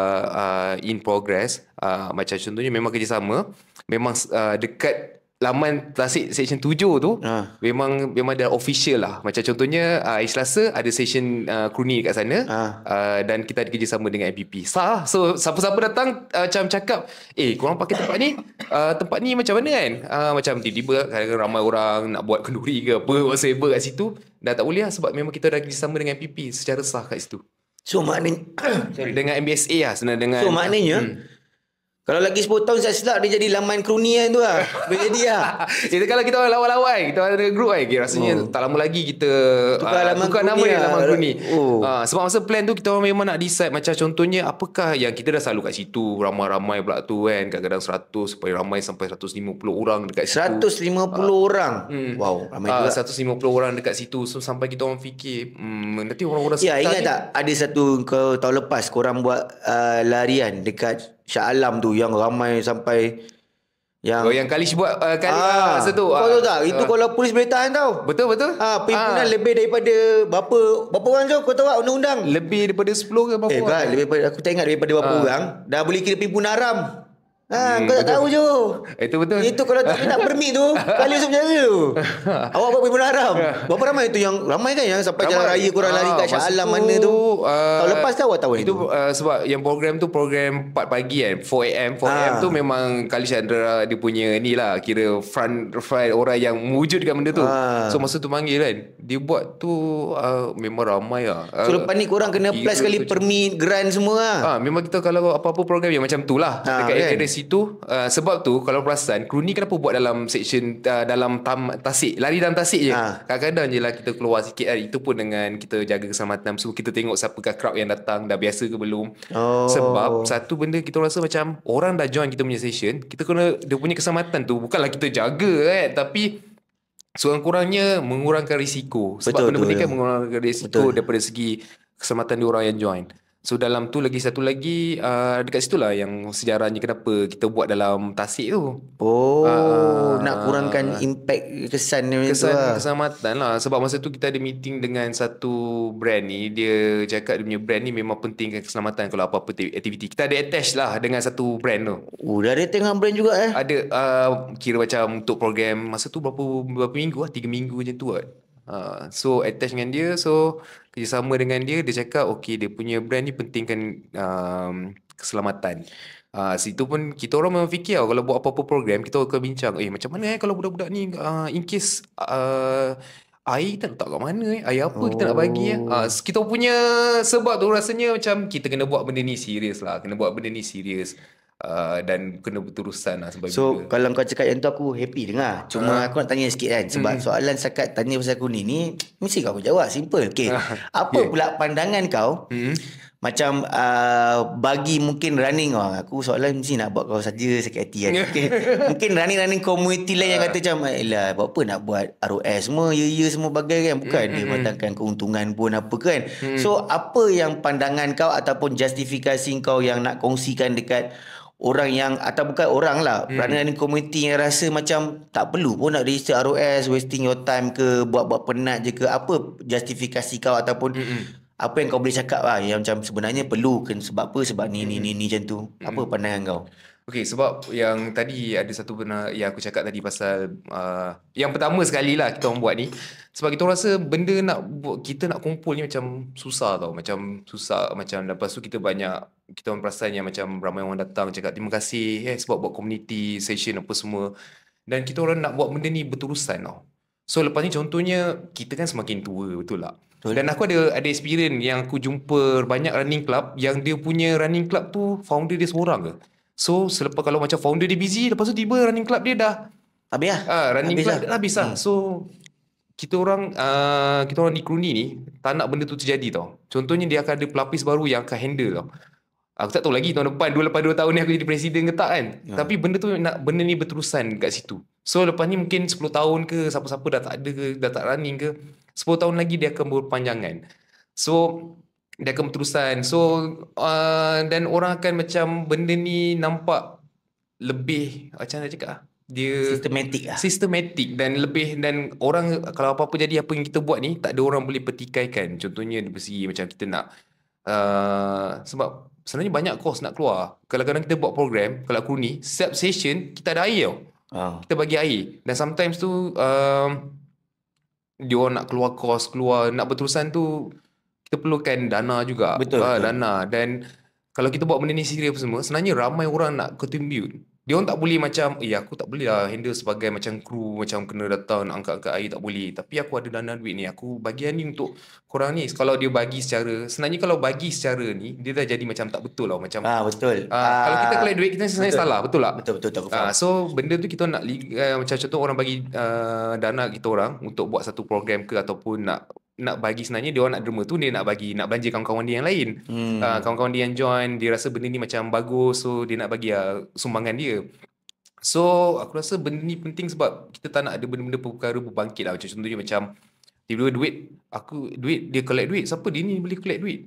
in progress. Macam contohnya memang kerjasama. Memang dekat Laman Tasik Section 7 tu memang dah official lah. Macam contohnya hari Selasa ada session crew ni kat sana. Dan kita ada kerjasama dengan MPP. So siapa-siapa datang macam cakap, korang pakai tempat ni macam mana kan? Macam tiba-tiba kadang-kadang ramai orang nak buat kenduri ke apa whatsoever kat situ. Dah tak boleh lah, sebab memang kita dah kerjasama dengan MPP secara sah kat situ. So maknanya dengan MBSA lah sebenarnya. Dengan so maknanya kalau lagi 10 tahun saya silap dia jadi laman krunian tu lah. Boleh jadi lah. Itu kalau kita lawan-lawan, kita ada group rasanya tak lama lagi kita tukar nama dia laman kruni. Sebab masa plan tu kita memang nak decide, macam contohnya apakah yang kita dah selalu kat situ, ramai-ramai pula tu kan, kadang-kadang 100 sampai ramai sampai 150 orang dekat situ. 150 orang. Wow, ramai juga. 150 orang dekat situ. So sampai kita orang fikir nanti orang-orang sekitar ingat tak ada satu tahun lepas korang buat larian dekat Shah Alam tu yang ramai sampai yang Kalish buat masa tu. Kau tahu tak? Itu kalau polis boleh tahan tau. Betul. Pimpinan lebih daripada berapa orang tu? Kau tahu tak undang-undang? Lebih daripada 10 ke berapa orang? Lebih daripada, aku tak ingat daripada berapa orang. Dah boleh kira pimpinan haram. Kau tak tahu je. Itu betul. Itu kalau tak minta permit tu, kali masuk penjara tu. Awak buat pimpinan haram. Berapa ramai tu yang ramai kan yang sampai jalan raya korang lari kat Shah Alam mana tu? Tahun lepas kan awak tahu itu? Sebab yang program tu program 4 pagi kan, 4am tu memang Kali Chandra dia punya ni lah, kira front orang yang mewujudkan benda tu. So masa tu panggil kan, dia buat tu memang ramai lah. So lepas ni korang kena apply sekali permit, grant semua lah. Memang kita kalau apa-apa program yang macam tu lah dekat area situ. Sebab tu kalau perasan crew ni kenapa buat dalam section dalam Tasik, lari dalam Tasik je. Kadang-kadang je lah kita keluar sikit kan. Itu pun dengan kita jaga keselamatan. So kita tengok siapakah crowd yang datang, dah biasa ke belum. Sebab satu benda kita rasa macam orang dah join kita punya session, kita kena dia punya keselamatan tu bukanlah kita jaga kan, tapi sekurang-kurangnya mengurangkan risiko. Sebab benda-benda kan mengurangkan risiko daripada segi keselamatan diorang yang join. So dalam tu lagi satu lagi dekat situ lah yang sejarahnya kenapa kita buat dalam Tasik tu. Nak kurangkan impact kesan keselamatan lah. Sebab masa tu kita ada meeting dengan satu brand ni. Dia cakap dia punya brand ni memang pentingkan keselamatan kalau apa-apa aktiviti. Kita ada attach lah dengan satu brand tu. Dah ada tengah brand juga Ada kira macam untuk program masa tu berapa minggu 3 minggu macam tu kan. So attach dengan dia, so kerjasama dengan dia cakap okay, dia punya brand ni pentingkan keselamatan. Situ pun kita orang memang fikir kalau buat apa-apa program, kita akan bincang macam mana kalau budak-budak ni in case air kita nak kat mana air apa kita nak bagi kita punya, sebab tu rasanya macam kita kena buat benda ni serius lah, dan kena berterusan lah sebab so kalau kau cakap yang tu aku happy dengar. Cuma aku nak tanya sikit kan, sebab soalan sakat tanya pasal aku ni mesti kau jawab simple. Okay, apa pula pandangan kau macam bagi mungkin running aku soalan mesti nak buat kau saja sakit hati kan. Okay. Mungkin running community lain yang kata macam buat apa nak buat ROS semua semua bagai kan, bukan dia matangkan keuntungan pun apa kan. So apa yang pandangan kau ataupun justifikasi kau yang nak kongsikan dekat orang yang, atau bukan orang lah, running community yang rasa macam tak perlu pun nak register ROS, wasting your time ke, buat-buat penat je ke, apa justifikasi kau ataupun apa yang kau boleh cakap lah yang macam sebenarnya perlu kan, sebab apa, sebab ni macam tu. Apa pandangan kau? Okay, sebab yang tadi ada satu benda yang aku cakap tadi pasal yang pertama sekali lah kita orang buat ni, sebab kita rasa benda nak buat, kita nak kumpul ni macam susah tau, macam susah, macam lepas tu kita orang perasan yang macam ramai orang datang cakap terima kasih sebab buat community session apa semua, dan kita orang nak buat benda ni berterusan tau. So lepas ni contohnya kita kan semakin tua, betul tak? Dan aku ada experience yang aku jumpa banyak running club yang dia punya running club tu founder dia seorang ke. So selepas kalau macam founder dia busy, lepas tu tiba running club dia dah habis lah. Running club dah habis lah. So kita orang di Kruni ni tak nak benda tu terjadi tau. Contohnya dia akan ada pelapis baru yang akan handle tau. Aku tak tahu lagi tahun depan, lepas 2 tahun ni aku jadi presiden ke tak kan. Tapi benda ni berterusan kat situ. So lepas ni mungkin 10 tahun ke, siapa-siapa dah tak ada ke, dah tak running ke, 10 tahun lagi dia akan berpanjangan. So dia akan berterusan. So dan orang akan macam benda ni nampak lebih, macam mana cakap, dia sistematik dan lebih, dan orang kalau apa-apa jadi apa yang kita buat ni tak ada orang boleh petikaikan. Contohnya dari segi macam kita nak sebab sebenarnya banyak kos nak keluar. Kadang-kadang kita buat program, kalau aku ni setiap session kita ada air tau. Kita bagi air, dan sometimes tu dia orang nak keluar kos, nak berterusan tu kita perlukan dana juga. Betul. Dana. Dan kalau kita buat benda ni serius semua, sebenarnya ramai orang nak contribute. Dia orang tak boleh macam, aku tak boleh lah handle sebagai macam kru, macam kena datang nak angkat-angkat air, tak boleh. Tapi aku ada dana duit ni, aku bagian ni untuk korang ni. Kalau dia bagi secara, sebenarnya kalau bagi secara ni, dia dah jadi macam tak betul lah. Macam, betul. Kalau kita collect duit, kita sebenarnya salah, betul tak? Betul, aku faham. So benda tu kita nak, macam contoh orang bagi dana kita orang untuk buat satu program ke, ataupun nak bagi, sebenarnya dia orang nak derma tu, dia nak bagi, nak belanja kawan-kawan dia yang lain. Kawan-kawan dia yang join, dia rasa benda ni macam bagus, so dia nak bagi sumbangan dia. So aku rasa benda ni penting sebab kita tak nak ada benda-benda perkara berbangkit lah. Macam contohnya macam tiba-tiba duit dia collect duit, siapa dia ni boleh collect duit?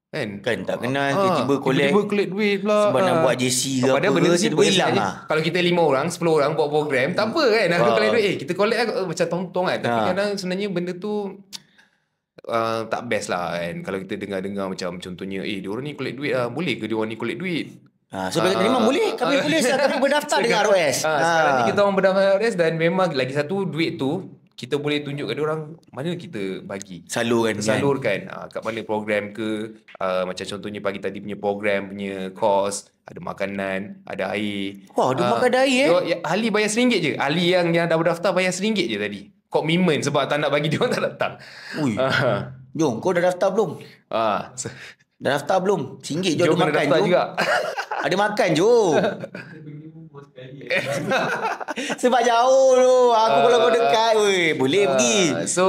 Kan tak kenal, tiba-tiba collect duit pula sebab nak buat JC ke apa ke, tiba hilang lah. Kalau kita 5 orang 10 orang buat program, tak apa kan, aku collect duit, kita collect macam tong-tong kan. Tapi kadang sebenarnya benda tu tak best lah kan. Kalau kita dengar-dengar macam contohnya diorang ni collect duit lah, boleh ke diorang ni collect duit? So memang boleh, kami boleh kami berdaftar dengan ROS. Sekarang ni kita orang berdaftar dengan ROS, dan memang lagi satu, duit tu kita boleh tunjuk ke diorang mana kita bagi, salurkan kat mana program ke, macam contohnya pagi tadi punya program punya kos, ada makanan, ada air. Ada makan ada air ahli bayar RM1 je, ahli yang dah berdaftar bayar RM1 je tadi. Komitmen sebab tak nak bagi dia orang tak datang. Jom, kau dah daftar belum? Dah daftar belum? RM1 je ada makan je. Juga. Ada makan jom. Sebab jauh tu. Aku kalau kau dekat, boleh pergi. So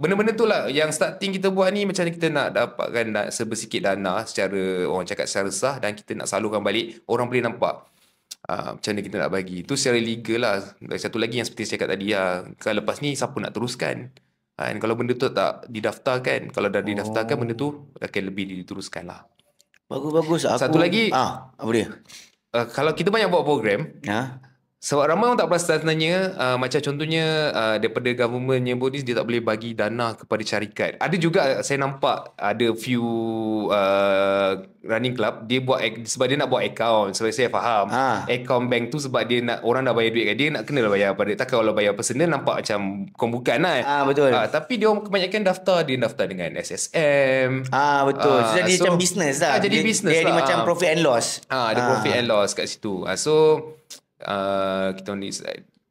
benda-benda tu lah yang starting kita buat ni, macam mana kita nak dapatkan sebersikit dana secara, orang cakap secara sah, dan kita nak salurkan balik, orang boleh nampak macam mana kita nak bagi. Itu secara legal lah. Satu lagi yang seperti saya cakap tadi lah, kalau lepas ni siapa nak teruskan kan, kalau benda tu tak didaftarkan. Kalau dah didaftarkan, benda tu akan lebih diteruskan lah. Bagus. Satu lagi, apa dia? Kalau kita banyak buat program, sebab ramai orang tak perasan sebenarnya, macam contohnya daripada government nyebut ni, dia tak boleh bagi dana kepada syarikat. Ada juga saya nampak ada few running club, dia buat sebab dia nak buat account. Sebab saya faham account bank tu, sebab dia nak, orang dah bayar duit kat dia, nak kena lah bayar pada. Takkan kalau bayar personal nampak macam bukan lah. Betul. Tapi dia orang kebanyakan daftar dengan SSM. Betul. Jadi macam business lah. Jadi business lah. Dia macam profit and loss. Ada profit and loss kat situ. So kita ni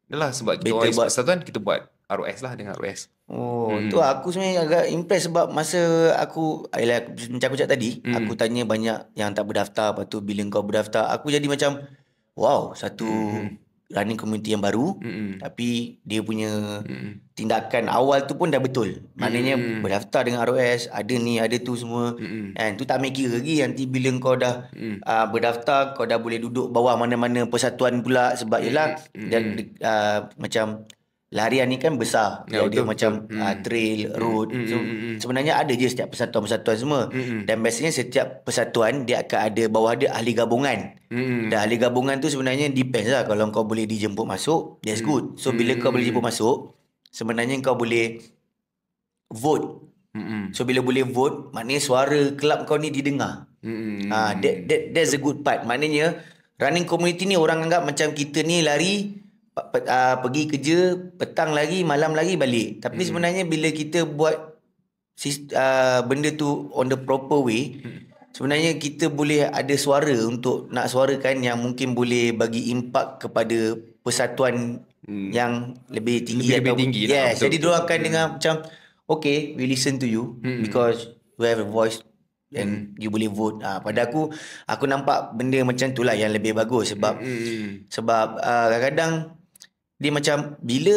adalah sebab kita orang persatuan, kita buat ROS lah dengan ROS. Tu aku sebenarnya agak impress sebab masa aku macam aku cakap tadi, aku tanya banyak yang tak berdaftar, lepas tu bila kau berdaftar, aku jadi macam wow, satu running community yang baru, tapi dia punya tindakan awal tu pun dah betul. Maknanya berdaftar dengan ROS, ada ni ada tu semua. Kan tu tak ambil kira lagi nanti bila kau dah berdaftar, kau dah boleh duduk bawah mana-mana persatuan pula, sebab ialah dan macam larian ni kan besar. Dia ada betul, macam trail, road. So sebenarnya ada je setiap persatuan-persatuan semua. Dan biasanya setiap persatuan dia akan ada bawah dia ahli gabungan. Dan ahli gabungan tu sebenarnya depends lah. Kalau kau boleh dijemput masuk, that's good. So bila kau boleh jemput masuk, sebenarnya kau boleh vote. So bila boleh vote, maknanya suara kelab kau ni didengar. That's a good part. Maknanya running community ni orang anggap macam kita ni lari pergi kerja, petang lagi, malam lagi balik. Tapi sebenarnya bila kita buat benda tu on the proper way, sebenarnya kita boleh ada suara untuk nak suarakan yang mungkin boleh bagi impak kepada persatuan yang lebih tinggi. Lebih tinggi lah, yes, jadi diorang akan dengar macam, okay, we listen to you because you have a voice and you boleh vote. Pada aku nampak benda macam tu lah yang lebih bagus. Sebab kadang-kadang dia macam bila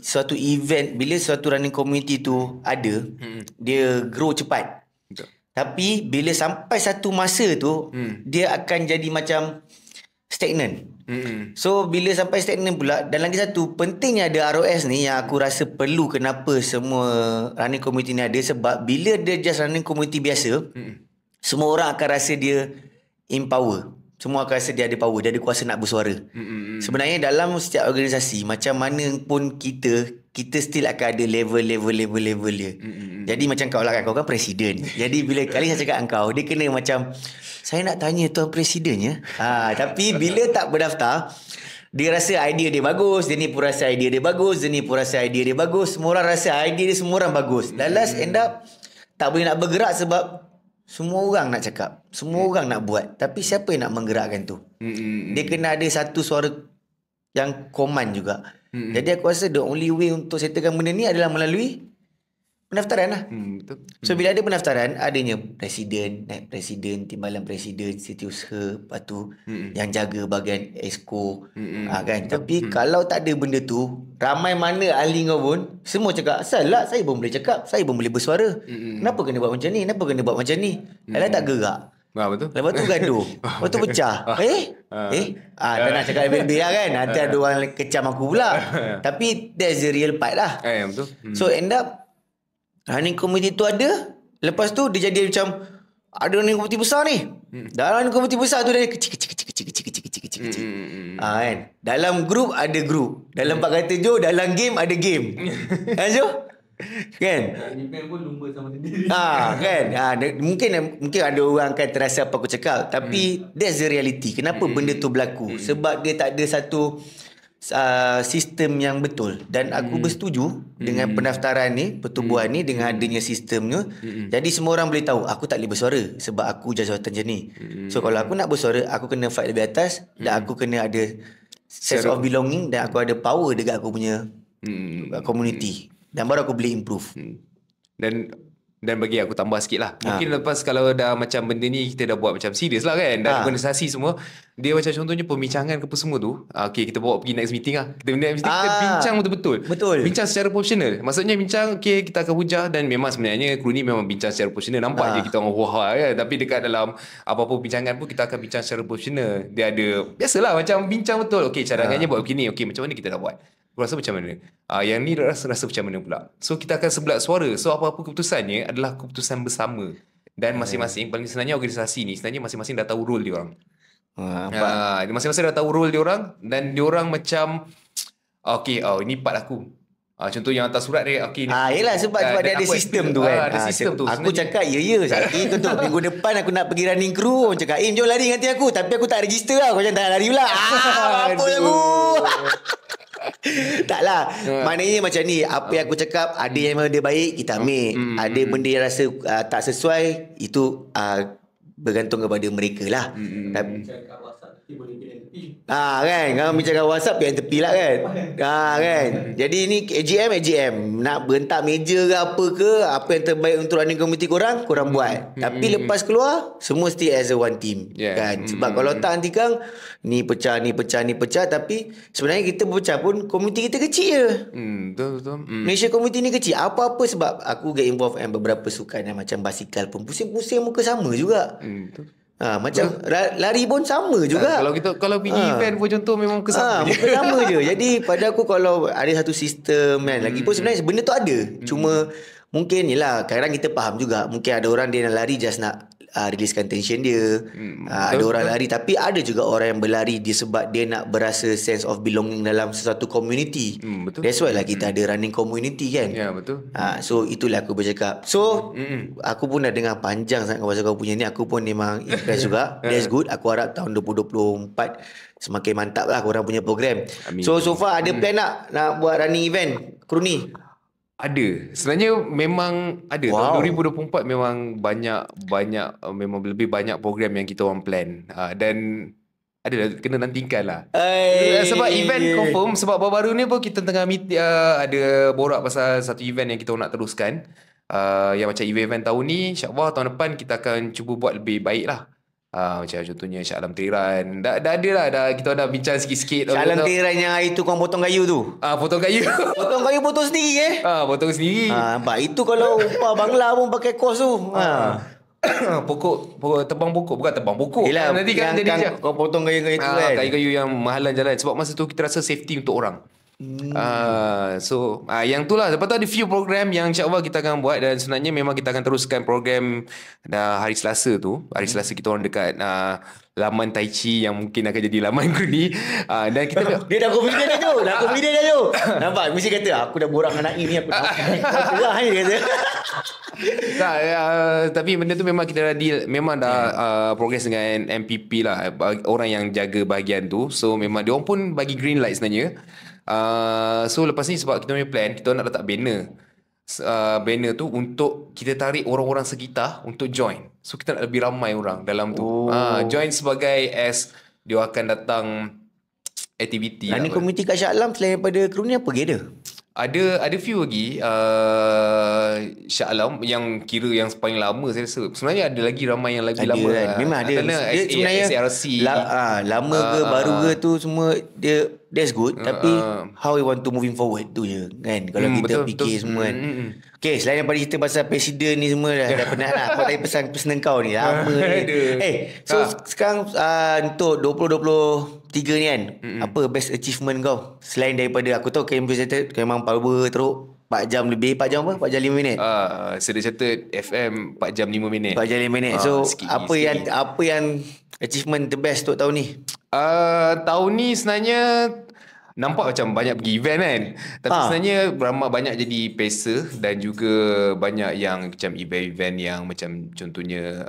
suatu event, bila suatu running community tu ada, dia grow cepat. Betul. Tapi bila sampai satu masa tu, dia akan jadi macam stagnan. So bila sampai stagnan pula, dan lagi satu pentingnya ada ROS ni yang aku rasa perlu, kenapa semua running community ni ada, sebab bila dia just running community biasa, semua orang akan rasa dia empower. Semua akan rasa dia ada power, dia ada kuasa nak bersuara. Sebenarnya dalam setiap organisasi, macam mana pun kita still akan ada level dia. Jadi macam kau lah kan, kau kan presiden. Jadi bila kali saya cakap dengan kau, dia kena macam, saya nak tanya tuan presiden ya. Tapi bila tak berdaftar, dia rasa idea dia bagus, dia ni pun rasa idea dia bagus, dia ni pun rasa idea dia bagus, semua orang rasa idea dia semua orang bagus. Dan last end up tak boleh nak bergerak sebab semua orang nak cakap, semua orang nak buat, tapi siapa yang nak menggerakkan tu? Dia kena ada satu suara yang command juga. Jadi aku rasa the only way untuk settlekan benda ni adalah melalui pendaftaran lah. Betul. So bila ada pendaftaran, adanya presiden, naib presiden, timbalan presiden, setiausaha, lepas tu yang jaga bahagian exco, kan. Tapi kalau tak ada benda tu, ramai mana ahli kau pun semua cakap, asal lah saya pun boleh cakap, saya pun boleh bersuara. Kenapa kena buat macam ni? Kenapa kena buat macam ni? Alah tak gerak. Betul. Lepas tu gaduh. Lepas tu pecah. Tak nak cakap lebih-lebih lah kan. Nanti ada orang kecam aku pula. Tapi that's the real part lah. Betul. So end up running community tu ada. Lepas tu dia jadi macam, ada running community besar ni. Dalam running community besar tu dia kecil. Kan. Dalam group ada group. Dalam 4 kata Jo, dalam game ada game. Kan Jo? Kan? Depend pun lumba sama sendiri. Kan? Mungkin ada orang akan terasa apa aku cakap, tapi that's the reality. Kenapa benda tu berlaku? Sebab dia tak ada satu sistem yang betul. Dan aku bersetuju dengan pendaftaran ni, pertubuhan ni, dengan adanya sistemnya. Jadi semua orang boleh tahu, aku tak boleh bersuara sebab aku jawatan macam ni. So kalau aku nak bersuara, aku kena fight lebih atas, dan aku kena ada sense of belonging, dan aku ada power dekat aku punya community. Dan baru aku boleh improve. Dan bagi aku tambah sikit lah. Mungkin lepas kalau dah macam benda ni kita dah buat macam serius lah kan. Dah organisasi semua. Dia macam contohnya perbincangan ke apa semua tu. Okay, kita bawa pergi next meeting lah. Kita bincang betul-betul. Betul. Bincang secara profesional. Maksudnya bincang, okay, kita akan hujah. Dan memang sebenarnya kru ni memang bincang secara profesional. Nampak je kita orang wah kan. Tapi dekat dalam apa-apa bincangan pun kita akan bincang secara profesional. Dia ada, biasalah macam bincang betul. Okay, cadangannya buat begini. Okay, macam mana kita nak buat? Aku rasa macam mana? Yang ni rasa macam mana pula? So kita akan sebelah suara. So apa-apa keputusannya adalah keputusan bersama. Dan masing-masing, paling sebenarnya organisasi ni, sebenarnya masing-masing dah tahu role dia orang. Masing-masing dah tahu role dia orang. Dan dia orang macam, okay, ini part aku. Contoh yang hantar surat dia, okay, yelah sebab dia ada sistem tu kan. Ada sistem tu. Aku cakap, Sakti tu minggu depan aku nak pergi running crew. Orang cakap, jom lari ganti aku. Tapi aku tak register lah. Kau jangan tak lari pula. Apa aku? Taklah. Maknanya macam ni, apa yang aku cakap, ada yang memang dia baik, kita ambil. Ada benda yang rasa tak sesuai, itu bergantung kepada mereka lah. Tapi Cakap WhatsApp nanti boleh pilih tepi. kan, kalau bincang WhatsApp yang tepi lah kan. Kan. Jadi ni AGM nak bentak meja ke apa yang terbaik untuk running committee korang buat. Tapi lepas keluar semua still as a one team. Kan. Sebab kalau tak nanti kang ni pecah, tapi sebenarnya kita berpecah pun community kita kecil je. Betul. Malaysia community ni kecil. Apa-apa sebab aku get involved dengan beberapa sukan yang macam basikal pun pusing-pusing muka sama juga. Macam lari pun sama juga. Kalau pergi event pun contoh memang muka sama je. Muka sama je. Jadi pada aku kalau ada satu sistem kan, lagipun sebenarnya benda tu ada. Cuma mungkin yelah, kadang kita faham juga. Mungkin ada orang dia nak lari just nak releasekan tension dia. Ada orang lari, tapi ada juga orang yang berlari dia sebab dia nak berasa sense of belonging dalam sesuatu community. Betul. That's why lah kita ada running community kan. Ya, betul. So itulah aku bercakap. So aku pun dah dengar panjang sangat pasal kau punya ni. Aku pun memang impressed juga. That's good. Aku harap tahun 2024 semakin mantap lah korang punya program. Amin. So far ada plan nak buat running event kru ni? Ada. Sebenarnya memang ada. Wow. Tahun 2024 memang banyak memang lebih banyak program yang kita orang plan. Dan ada kena nantikan lah. Sebab event confirm, sebab baru-baru ni pun kita tengah ada borak pasal satu event yang kita nak teruskan. Yang macam event tahun ni, insyaAllah tahun depan kita akan cuba buat lebih baik lah. Macam contohnya Shah Alam Tiran. Dah ada lah. Kita dah bincang sikit-sikit. Shah Alam Tiran yang hari tu kau potong kayu tu. Potong kayu. Potong kayu potong sendiri potong sendiri. Nampak itu kalau upah Bangla pun pakai kos tu. Pokok tebang pokok, bukan tebang pokok. Yelah, nanti kan jadi macam kau potong kayu-kayu tu kan. Kayu-kayu yang mahalan jalan. Sebab masa tu kita rasa safety untuk orang. Yang tu lah. Lepas tu ada few program yang insyaAllah kita akan buat. Dan sebenarnya memang kita akan teruskan program hari Selasa tu. Hari Selasa kita orang dekat laman Tai Chi yang mungkin akan jadi laman kru ni. Dan kita Dia dah confident dah tu. Nampak mesti kata aku dah borak dengan Naim ni, aku dah cerah je kata. Tapi benda tu memang kita dah deal. Memang dah progress dengan MPP lah, orang yang jaga bahagian tu. So memang dia orang pun bagi green light sebenarnya. So lepas ni sebab kita punya plan, kita nak letak banner. Banner tu untuk kita tarik orang-orang sekitar untuk join. So kita nak lebih ramai orang dalam tu. Join sebagai dia akan datang aktiviti. Running community kat Shah Alam selain daripada kru ni apa lagi ada? Ada few lagi Shah Alam yang kira yang paling lama saya rasa. Sebenarnya ada lagi ramai yang lagi lama kan? Memang ada. Dia sebenarnya SARC lama ke baru ke tu semua dia that's good. Tapi how we want to moving forward tu je kan. Kalau kita fikir semua kan. Okay, selain daripada cerita pasal presiden ni semua dah penat lah. Kau tadi pesan kau ni lama ni. So sekarang untuk 2023 ni kan, apa best achievement kau? Selain daripada aku tahu KM Presented kau memang power teruk 4 jam lebih. 4 jam apa? 4 jam 5 minit. Saya dah catat FM 4 jam 5 minit. 4 jam 5 minit. So apa yang achievement the best untuk tahun ni? Tahun ni sebenarnya nampak macam banyak pergi event kan. Tapi sebenarnya banyak jadi pacer. Dan juga banyak yang macam event-event yang macam contohnya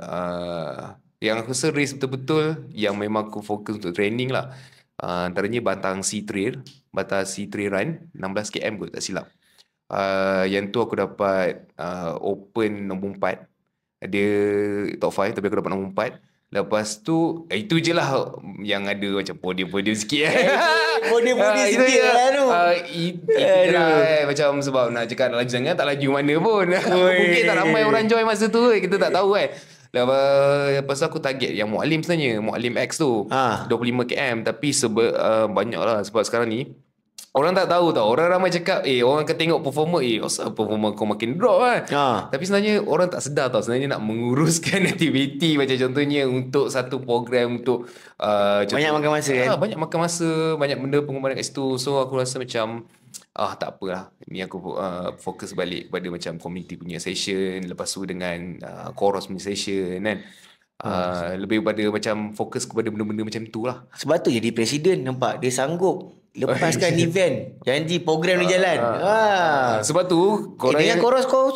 yang aku rasa race betul-betul yang memang aku fokus untuk training lah. Antaranya Batang Sea Trail Run 16 km kot tak silap. Yang tu aku dapat open nombor 4. Dia top 5 tapi aku dapat nombor 4. Lepas tu itu je lah yang ada macam podium-podium sikit. Podium-podium sikit lah tu. Itu je lah macam sebab nak cakap nak laju sangat tak laju mana pun. Mungkin tak ramai orang join masa tu kita tak tahu kan. Lepas tu aku target yang Mualim sebenarnya, Mualim X tu 25 km. Tapi banyak lah sebab sekarang ni orang tak tahu tau. Orang ramai cakap orang akan tengok performer asal performer kau makin drop kan. Tapi sebenarnya orang tak sedar tau. Sebenarnya nak menguruskan aktiviti macam contohnya untuk satu program untuk banyak makan masa kan. Banyak makan masa, banyak benda pengorbanan kat situ. So aku rasa macam tak apalah. Ni aku fokus balik kepada macam community punya session. Lepas tu dengan chorus punya session kan. Lebih pada macam fokus kepada benda-benda macam tu lah. Sebab tu jadi presiden nampak dia sanggup lepaskan event, janji program ni jalan. Sebab tu dengan Chorus kau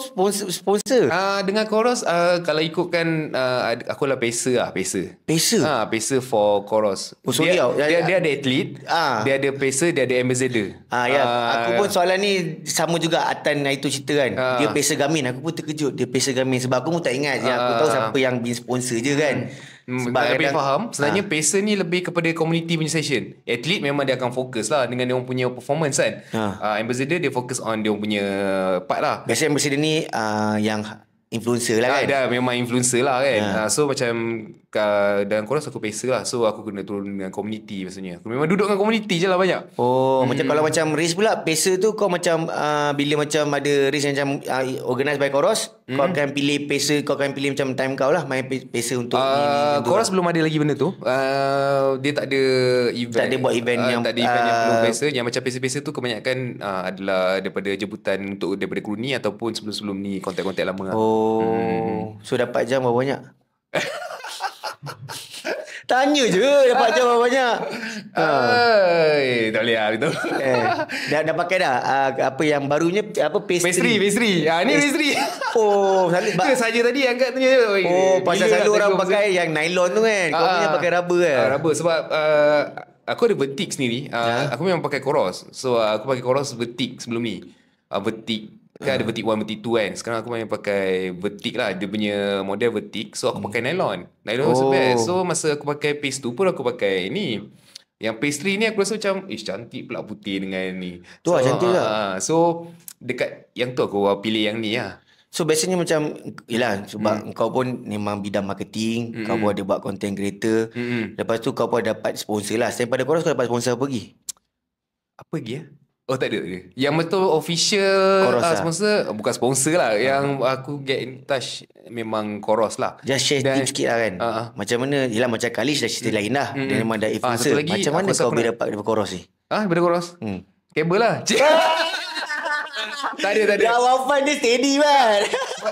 sponsor. Dengan Chorus kalau ikutkan aku lah pacer lah. Pacer for Chorus. Dia ada atlet, dia ada pacer, dia ada ambassador. Aku pun soalan ni sama juga Atan itu cerita kan. Dia pacer Garmin. Aku pun terkejut dia pacer Garmin sebab aku pun tak ingat je. Aku tahu siapa yang bin sponsor je kan. Sebab lebih faham sebenarnya pacer ni lebih kepada community punya session. Atlet memang dia akan fokus lah dengan dia orang punya performance kan. Ambassador dia fokus on dia orang punya part lah. Biasanya ambassador ni yang influencer lah kan. Dah memang influencer lah kan. So macam dalam Chorus aku pacer lah. So aku kena turun dengan community maksudnya. Aku memang duduk dengan community je lah banyak. Macam kalau macam race pula, pacer tu kau macam bila macam ada race yang macam organised by Chorus, kau akan pilih pacer, kau akan pilih macam time kau lah main pacer untuk ni Chorus belum ada lagi benda tu. Dia tak ada event. Tak ada buat event yang tak ada event yang perlu pacer. Yang macam pacer-pacer tu kebanyakan adalah daripada jemputan daripada kru ni ataupun sebelum-sebelum ni kontak-kontak lama lah. So dapat jam berapa banyak? Tanya je dapat jam berapa banyak. Tak boleh lah betul. Dah pakai dah apa yang barunya, apa pastry. Pastry. Ni pastry. Selalu Itu saja tadi angkat tanya. pasal selalu orang pakai yang nylon tu kan. Kau punya pakai rubber kan. Rubber sebab aku ada vertic sendiri. Aku memang pakai Chorus. So aku pakai Chorus vertic sebelum ni. Vertic kan ada vertic 1, vertic 2 kan. Sekarang aku main pakai vertic lah. Dia punya model vertic. So aku pakai nylon. Nylon was the best. So masa aku pakai paste tu pun aku pakai ni. Yang pastry ni aku rasa macam cantik pula putih dengan ni. Tu lah cantik lah. So dekat yang tu aku pilih yang ni lah. So biasanya macam yelah sebab kau pun memang bidang marketing, kau pun ada buat content creator. Lepas tu kau pun dapat sponsor lah. Selain pada Chorus kau dapat sponsor apa lagi? Apa lagi ya? Oh tak ada dia. Yang betul official sponsor, bukan sponsor lah. Yang aku get in touch memang Chorus lah. Just share tips sikit lah kan. Macam mana, yelah macam Kalish dah cerita lain dah. Dia memang dah influencer. Macam mana kau boleh dapat daripada Chorus ni? Daripada Chorus? Kabel lah. Tak ada. Jawapan dia steady kan.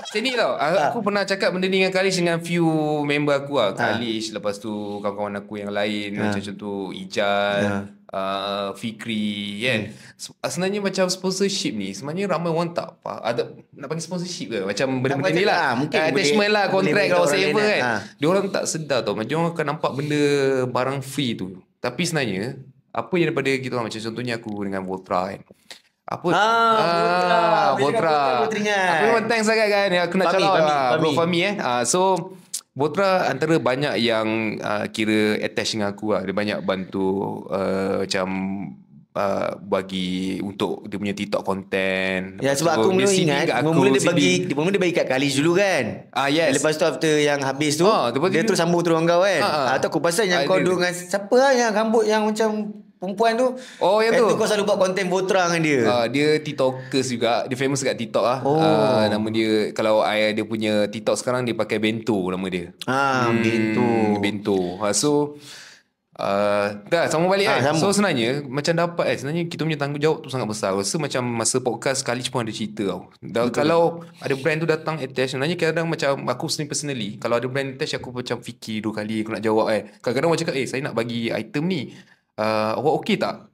Steady tau. Aku pernah cakap benda ni dengan Kalish dengan few member aku lah. Kalish, lepas tu kawan-kawan aku yang lain. Macam contoh Ijal, Fikri kan. Sebenarnya macam sponsorship ni sebenarnya ramai orang tak ada nak panggil sponsorship ke macam benda-benda ni lah, mungkin attachment lah, kontrak kalau whatever kan. Diorang tak sedar tau, macam orang akan nampak benda barang free tu, tapi sebenarnya apa yang daripada kita orang, macam contohnya aku dengan Voltra kan. Voltra. Aku memang thanks sangat kan. Aku nak cakap Bro Fahmi so Voltra antara banyak yang kira attach dengan aku lah. Dia banyak bantu macam bagi untuk dia punya TikTok content. Ya sebab aku mula ingat mula dia bagi kat Kalish dulu kan. Yes. Lepas tu after yang habis tu dia terus sambung terus dengan kau kan. Atau aku pasal yang kau duduk dengan siapa lah yang rambut yang macam perempuan tu. Yang tu kau selalu buat konten Voltra dengan dia. Dia TikTokers juga. Dia famous kat TikTok lah. Nama dia, kalau dia punya TikTok sekarang dia pakai Bento nama dia. Bento. So dah sama balik kan. So sebenarnya macam dapat sebenarnya kita punya tanggungjawab tu sangat besar. Rasa macam masa podcast sekali pun ada cerita tau. Kalau ada brand tu datang attach, sebenarnya kadang-kadang macam aku personally kalau ada brand attach aku macam fikir 2 kali aku nak jawab Kadang-kadang orang cakap saya nak bagi item ni, awak okey tak?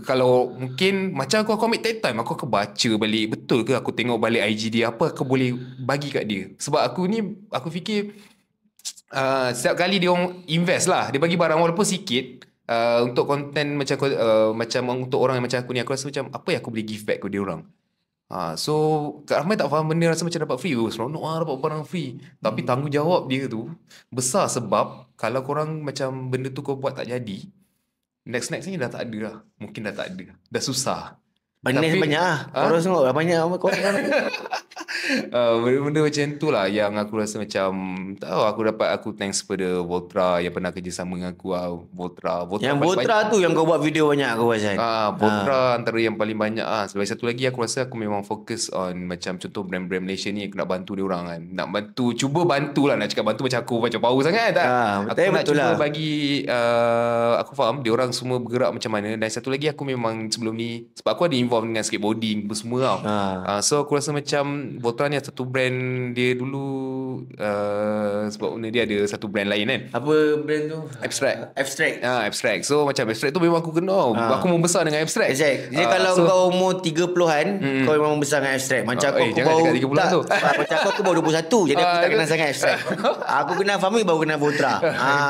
Kalau mungkin macam aku ambil time aku akan baca balik, betul ke aku tengok balik IG dia, apa aku boleh bagi kat dia. Sebab aku fikir setiap kali dia orang invest lah, dia bagi barang walaupun sikit untuk konten macam untuk orang yang macam aku ni, aku rasa macam apa yang aku boleh give back ke dia orang. So ramai tak faham benda, rasa macam dapat free. Seronok dapat barang free. Tapi tanggungjawab dia tu besar, sebab kalau korang macam benda tu kau buat tak jadi, next ni dah tak ada lah. Mungkin dah tak ada, dah susah. Banyak lah. Korang tengok banyak korang. Benda-benda macam tu lah yang aku rasa macam aku thanks pada Voltra yang pernah kerjasama dengan aku Voltra yang Voltra tu yang kau buat video banyak aku rasa. Voltra antara yang paling banyak Sebab satu lagi aku rasa aku memang fokus on macam contoh brand-brand Malaysia ni, aku nak bantu dia orang kan. Nak bantu, cuba bantu lah. Nak cakap bantu macam aku macam power sangat tak. Aku nak cuba bagi aku faham dia orang semua bergerak macam mana. Dan satu lagi aku memang sebelum ni, sebab aku ada involve dengan skateboarding semua tau. So aku rasa macam Voltra ni satu brand dia dulu sebab dia ada satu brand lain kan. Apa brand tu? Abstract. So macam Abstract tu memang aku kenal. Aku membesar dengan Abstract. Jadi kalau kau umur 30-an, kau memang membesar dengan Abstract. Macam aku baru 30-an tu. Macam aku baru 21. Jadi aku tak kenal sangat Abstract. Aku kenal Fahmi baru kenal Voltra.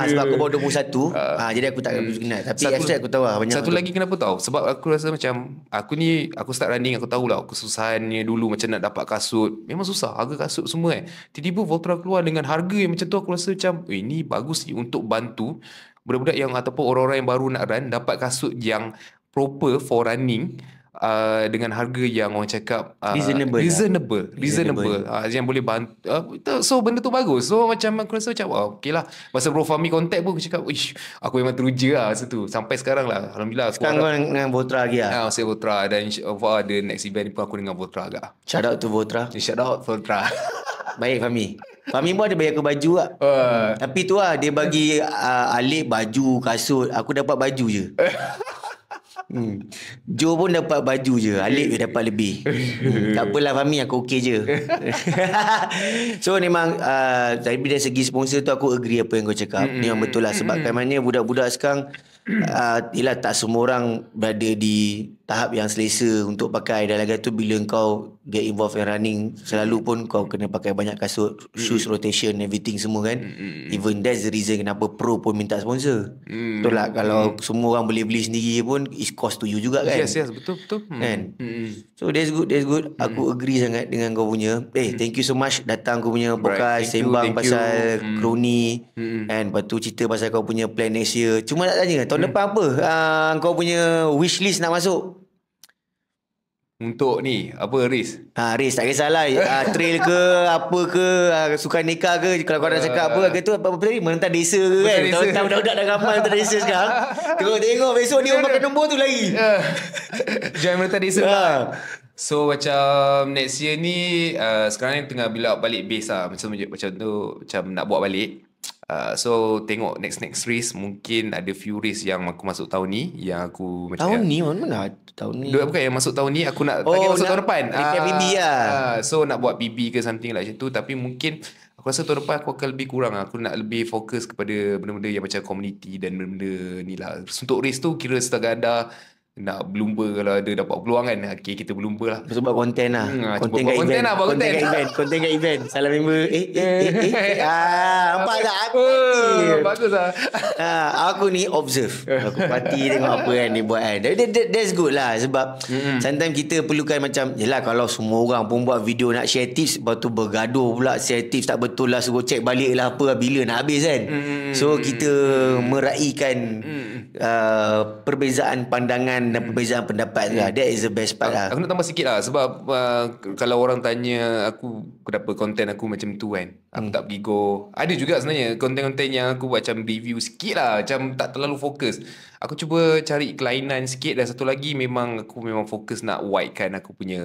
Sebab aku baru 21. Jadi aku tak kenal. Tapi Abstract aku tahu lah banyak. Satu lagi kenapa tahu? Sebab aku rasa macam aku start running, aku tahulah kesusahannya dulu macam nak dapat kasut. Memang susah, harga kasut semua Tiba-tiba Voltra keluar dengan harga yang macam tu, aku rasa macam ini bagus ni untuk bantu budak-budak yang ataupun orang-orang yang baru nak run dapat kasut yang proper for running dengan harga yang orang cakap Reasonable. Yang boleh bantu. So benda tu bagus. So macam aku rasa macam okay lah. Masa Bro Fahmi contact pun aku cakap, "Ish, aku memang teruja lah masa tu." Sampai sekarang lah, alhamdulillah. Sekarang kau dengan Votra lagi lah? Saya Votra. Dan insyaAllah ada next event pun aku dengan Votra agak. Shout out to Votra. Shout out Votra. Baik Fahmi. Fahmi pun ada bagi aku baju lah. Tapi tu lah, dia bagi Alif baju, kasut. Aku dapat baju je. Joe pun dapat baju je, Alif dia dapat lebih. Tak apalah Fahmi, aku okey je. So memang dari segi sponsor tu aku agree apa yang kau cakap. Memang betul lah. Sebab kan mana budak-budak sekarang yelah, tak semua orang berada di tahap yang selesa untuk pakai. Dan lagi tu bila kau get involved in running, selalu pun kau kena pakai banyak kasut, shoes rotation, everything semua kan. Even that's the reason kenapa pro pun minta sponsor. Betul lah, kalau semua orang boleh beli sendiri pun it's cost to you juga kan. Yes, betul. Kan? So that's good. Aku agree sangat dengan kau punya. Thank you so much datang kau punya podcast, sembang pasal kroni and lepas tu cerita pasal kau punya plan next year. Cuma nak tanya, tahun depan apa kau punya wish list nak masuk? Untuk ni apa race? Race tak kisahlah. Trail ke apa ke, sukan nikah ke, kalau kau nak cakap apa ke tu apa tadi, menentang desa ke kan. Tahu budak-budak dah ramai menentang desa sekarang. Tengok besok dia pakai nombor tu lagi. Jangan menentang desa lah. So macam next year ni sekarang ni tengah build up balik base lah. Macam tu, macam nak buat balik. So tengok next race, mungkin ada few race yang aku masuk tahun ni, yang aku macam tahun ni mana tahun ni bukan yang masuk tahun ni, aku nak target masuk tahun depan. PB lah. So nak buat PB ke something like tu. Tapi mungkin aku rasa tahun depan aku akan lebih kurang. Aku nak lebih fokus kepada benda-benda yang macam community dan benda-benda ni lah. Untuk race tu kira sekadar nak berlumba. Kalau ada dapat peluang kan, okay, kita berlumba lah. Sebab konten lah. Konten kat event. Salah member. Nampak tak aku? Bagus lah. Aku ni observe. Aku party tengok apa kan dia buat kan. That's good lah. Sebab sometimes kita perlukan macam, yelah kalau semua orang pun buat video nak share tips, lepas tu bergaduh pula share tips tak betul lah, suruh check balik lah apa, bila nak habis kan. So kita meraihkan perbezaan pandangan dan perbezaan pendapat tu lah. That is the best part lah. Aku nak tambah sikit lah. Sebab kalau orang tanya aku kenapa konten aku macam tu kan, aku tak pergi go. Ada juga sebenarnya konten-konten yang aku buat macam review sikit lah, macam tak terlalu fokus. Aku cuba cari kelainan sikit. Dan satu lagi, aku memang fokus nak widekan aku punya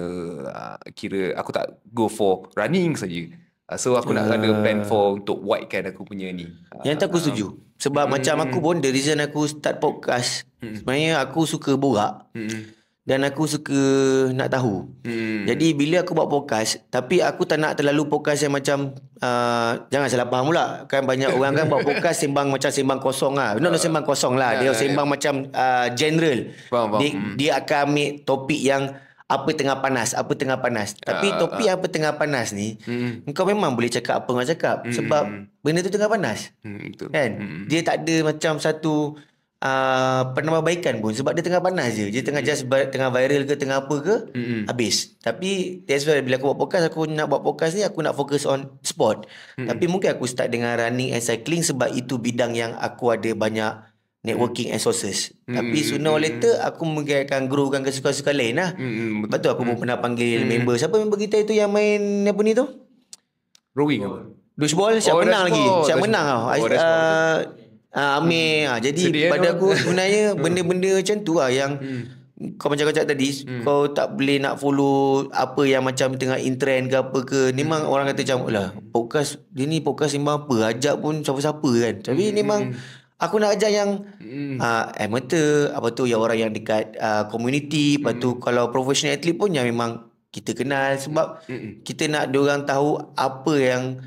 kira aku tak go for running saja. So aku nak ada plan for untuk widekan aku punya ni. Yang tu aku setuju. Sebab macam aku pun, the reason aku start podcast, sebenarnya aku suka borak dan aku suka nak tahu. Jadi bila aku buat podcast, tapi aku tak nak terlalu podcast yang macam jangan salah faham pula. Kan banyak orang kan buat podcast sembang macam sembang kosong lah. Not sembang kosong lah. Dia sembang macam general. Faham. Dia akan ambil topik yang apa tengah panas. Tapi topik apa tengah panas ni, kau memang boleh cakap apa kau cakap. Sebab benda tu tengah panas. Betul. Kan? Dia tak ada macam satu penambahbaikan pun. Sebab dia tengah panas je. Dia tengah just tengah viral ke, tengah apa ke, habis. Tapi that's why bila aku buat podcast, aku nak buat podcast ni, aku nak fokus on sport. Tapi mungkin aku start dengan running and cycling sebab itu bidang yang aku ada banyak networking and sources. Tapi sooner or later aku mungkin akan growkan ke suka-suka lain lah. Betul, aku pun pernah panggil member. Siapa member kita itu yang main apa ni tu? Rowing apa? Dodgeball. Siap menang lagi. Siap dodgeball. menang tau. Amir. Jadi Sedih pada kan? aku sebenarnya benda-benda macam tu lah yang kau macam kau cakap tadi, kau tak boleh nak follow apa yang macam tengah in trend ke apa ke. Memang orang kata macam, lah podcast dia ni podcast sembang apa, ajak pun siapa-siapa kan. Tapi memang aku nak ajak yang amateur, apa tu, yang orang yang dekat community. Lepas tu kalau professional athlete pun yang memang kita kenal. Sebab kita nak diorang tahu apa yang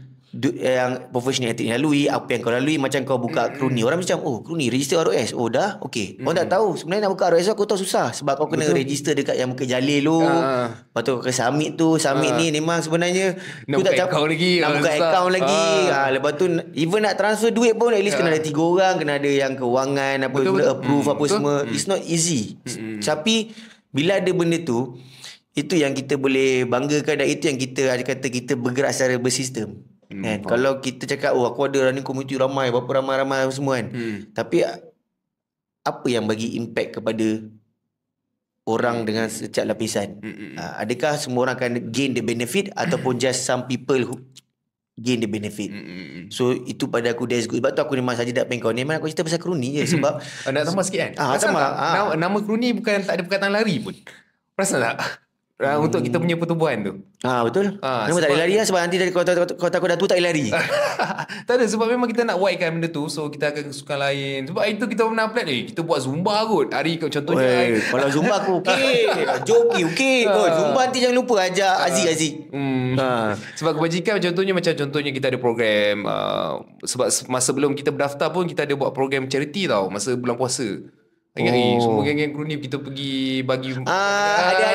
professional athlete lalui, apa yang kau lalui. Macam kau buka kroni, orang macam, oh kroni register ROS, oh dah okey. Orang tak tahu sebenarnya nak buka ROS aku tahu susah. Sebab kau kena register dekat yang Bukit Jalil tu. Lepas tu ke summit tu. Summit ni memang sebenarnya nak buka account lagi, nak buka account lagi. Lepas tu even nak transfer duit pun at least kena ada 3 orang, kena ada yang kewangan apa, betul. approve apa semua. It's not easy. Tapi bila ada benda tu, itu yang kita boleh banggakan, dan itu yang kita kata kita bergerak secara bersistem. Kan? Kalau kita cakap, oh aku ada running community ramai, berapa ramai semua kan. Tapi apa yang bagi impact kepada orang dengan setiap lapisan. Adakah semua orang akan gain the benefit ataupun just some people who gain the benefit. So itu pada aku that's good. Sebab tu aku memang saja tak pengen kau ni. Memang aku cerita pasal kroni je. Sebab Nak tambah sikit kan? tambah. Nama kroni bukan tak ada perkataan lari pun. Perasan tak? Untuk kita punya pertubuhan tu. Betul. Memang tak sebab- boleh lari lah. Sebab nanti dari kota aku dah tu tak boleh lari. Tak ada, sebab memang kita nak wide kan benda tu. So kita akan sukan lain. Sebab itu kita pernah plan kita buat Zumba kot. Hari contohnya Kalau Zumba aku okey. Joki okey. Zumba nanti jangan lupa ajak Aziz. Sebab kebajikan contohnya kita ada program sebab masa sebelum kita berdaftar pun kita ada buat program charity tau masa bulan puasa. Ingat semua geng-geng kroni kita pergi bagi Ada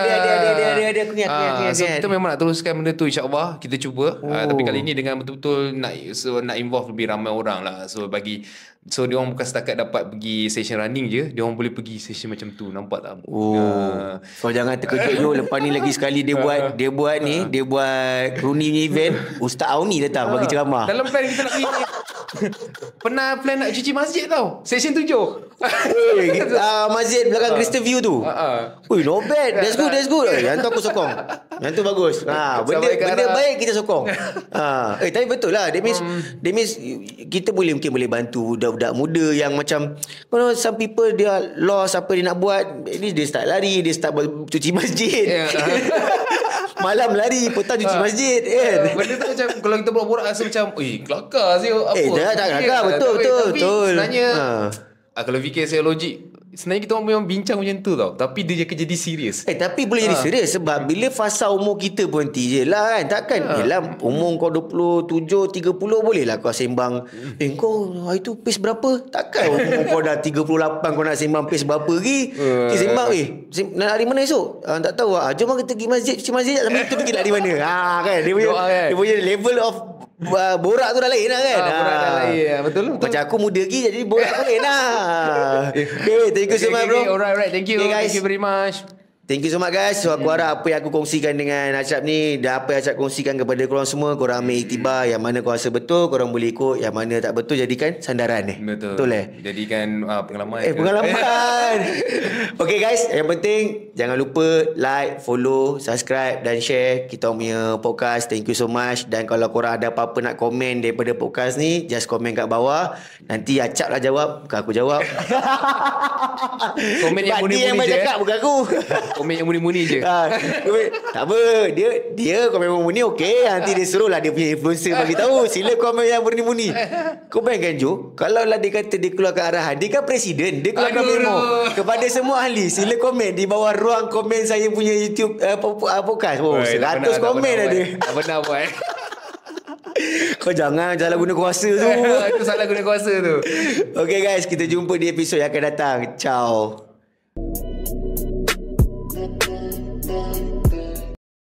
aku ingat. So kita memang nak teruskan benda tu, insyaAllah kita cuba. Tapi kali ni dengan betul-betul nak involve lebih ramai orang lah. So dia orang bukan setakat dapat pergi session running je, dia orang boleh pergi session macam tu. Nampak tak? Kau jangan terkejut Jo. Lepas ni lagi sekali dia buat kroni ni event, Ustaz Auni datang bagi ceramah. Dalam plan kita nak pergi pernah plan nak cuci masjid tau, session 7. Masjid belakang Crystal View tu. Not bad. That's good. Yang tu aku sokong. Yang tu bagus. Benda baik kita sokong. Tapi betul lah. That means kita mungkin boleh bantu budak-budak muda yang macam some people dia lost apa dia nak buat. Ni dia start lari, dia start cuci masjid. Malam lari, petang cuci masjid kan. Benda tu macam kalau kita borak-borak rasa macam kelakar sih apa. Tak kelakar. Betul. Sebenarnya kalau fikir saya logik, sebenarnya kita orang memang bincang macam tu tau. Tapi dia akan jadi serius. Tapi boleh jadi serius sebab bila fasa umur kita berhenti je lah kan. Takkan yelah umur kau 27, 30 boleh lah kau sembang. Kau hari tu pace berapa? Takkan umur kau dah 38 kau nak sembang pace berapa lagi. Sembang nak lari mana esok? Tak tahu lah. Jom kita pergi masjid, cuci masjid sambil kita pergi lari mana. Kan dia punya level of borak tu dah lain lah kan. Borak dah lain. Betul. Macam aku muda lagi jadi borak tu lain lah. Okay, thank you so much bro. Alright, thank you. Okay, guys. Thank you very much. Thank you so much guys. So aku harap apa yang aku kongsikan dengan Acap ni dan apa yang Acap kongsikan kepada korang semua, korang ambil iktibar. Yang mana korang rasa betul, korang boleh ikut. Yang mana tak betul jadikan sandaran Betul Jadikan pengalaman. Pengalaman. Okay guys, yang penting jangan lupa like, follow, subscribe dan share kita punya podcast. Thank you so much. Dan kalau korang ada apa-apa nak komen daripada podcast ni, just komen kat bawah. Nanti Acap lah jawab, bukan aku jawab. Komen yang dia yang muni-muni je. cakap, bukan aku. Komen yang muni-muni je. Tak apa. Dia komen muni okey. Nanti dia suruh lah dia punya influencer bagi tahu. Sila komen yang muni-muni. Kau bayangkan Jo, kalau lah dia kata dia keluarkan arahan, dia kan presiden, dia keluarkan memo kepada semua ahli. Sila komen di bawah ruang komen saya punya YouTube podcast. 100 komen ada. Tak benar buat. Kau jangan salah guna kuasa tu. Itu salah guna kuasa tu. Okay guys, kita jumpa di episod yang akan datang. Ciao.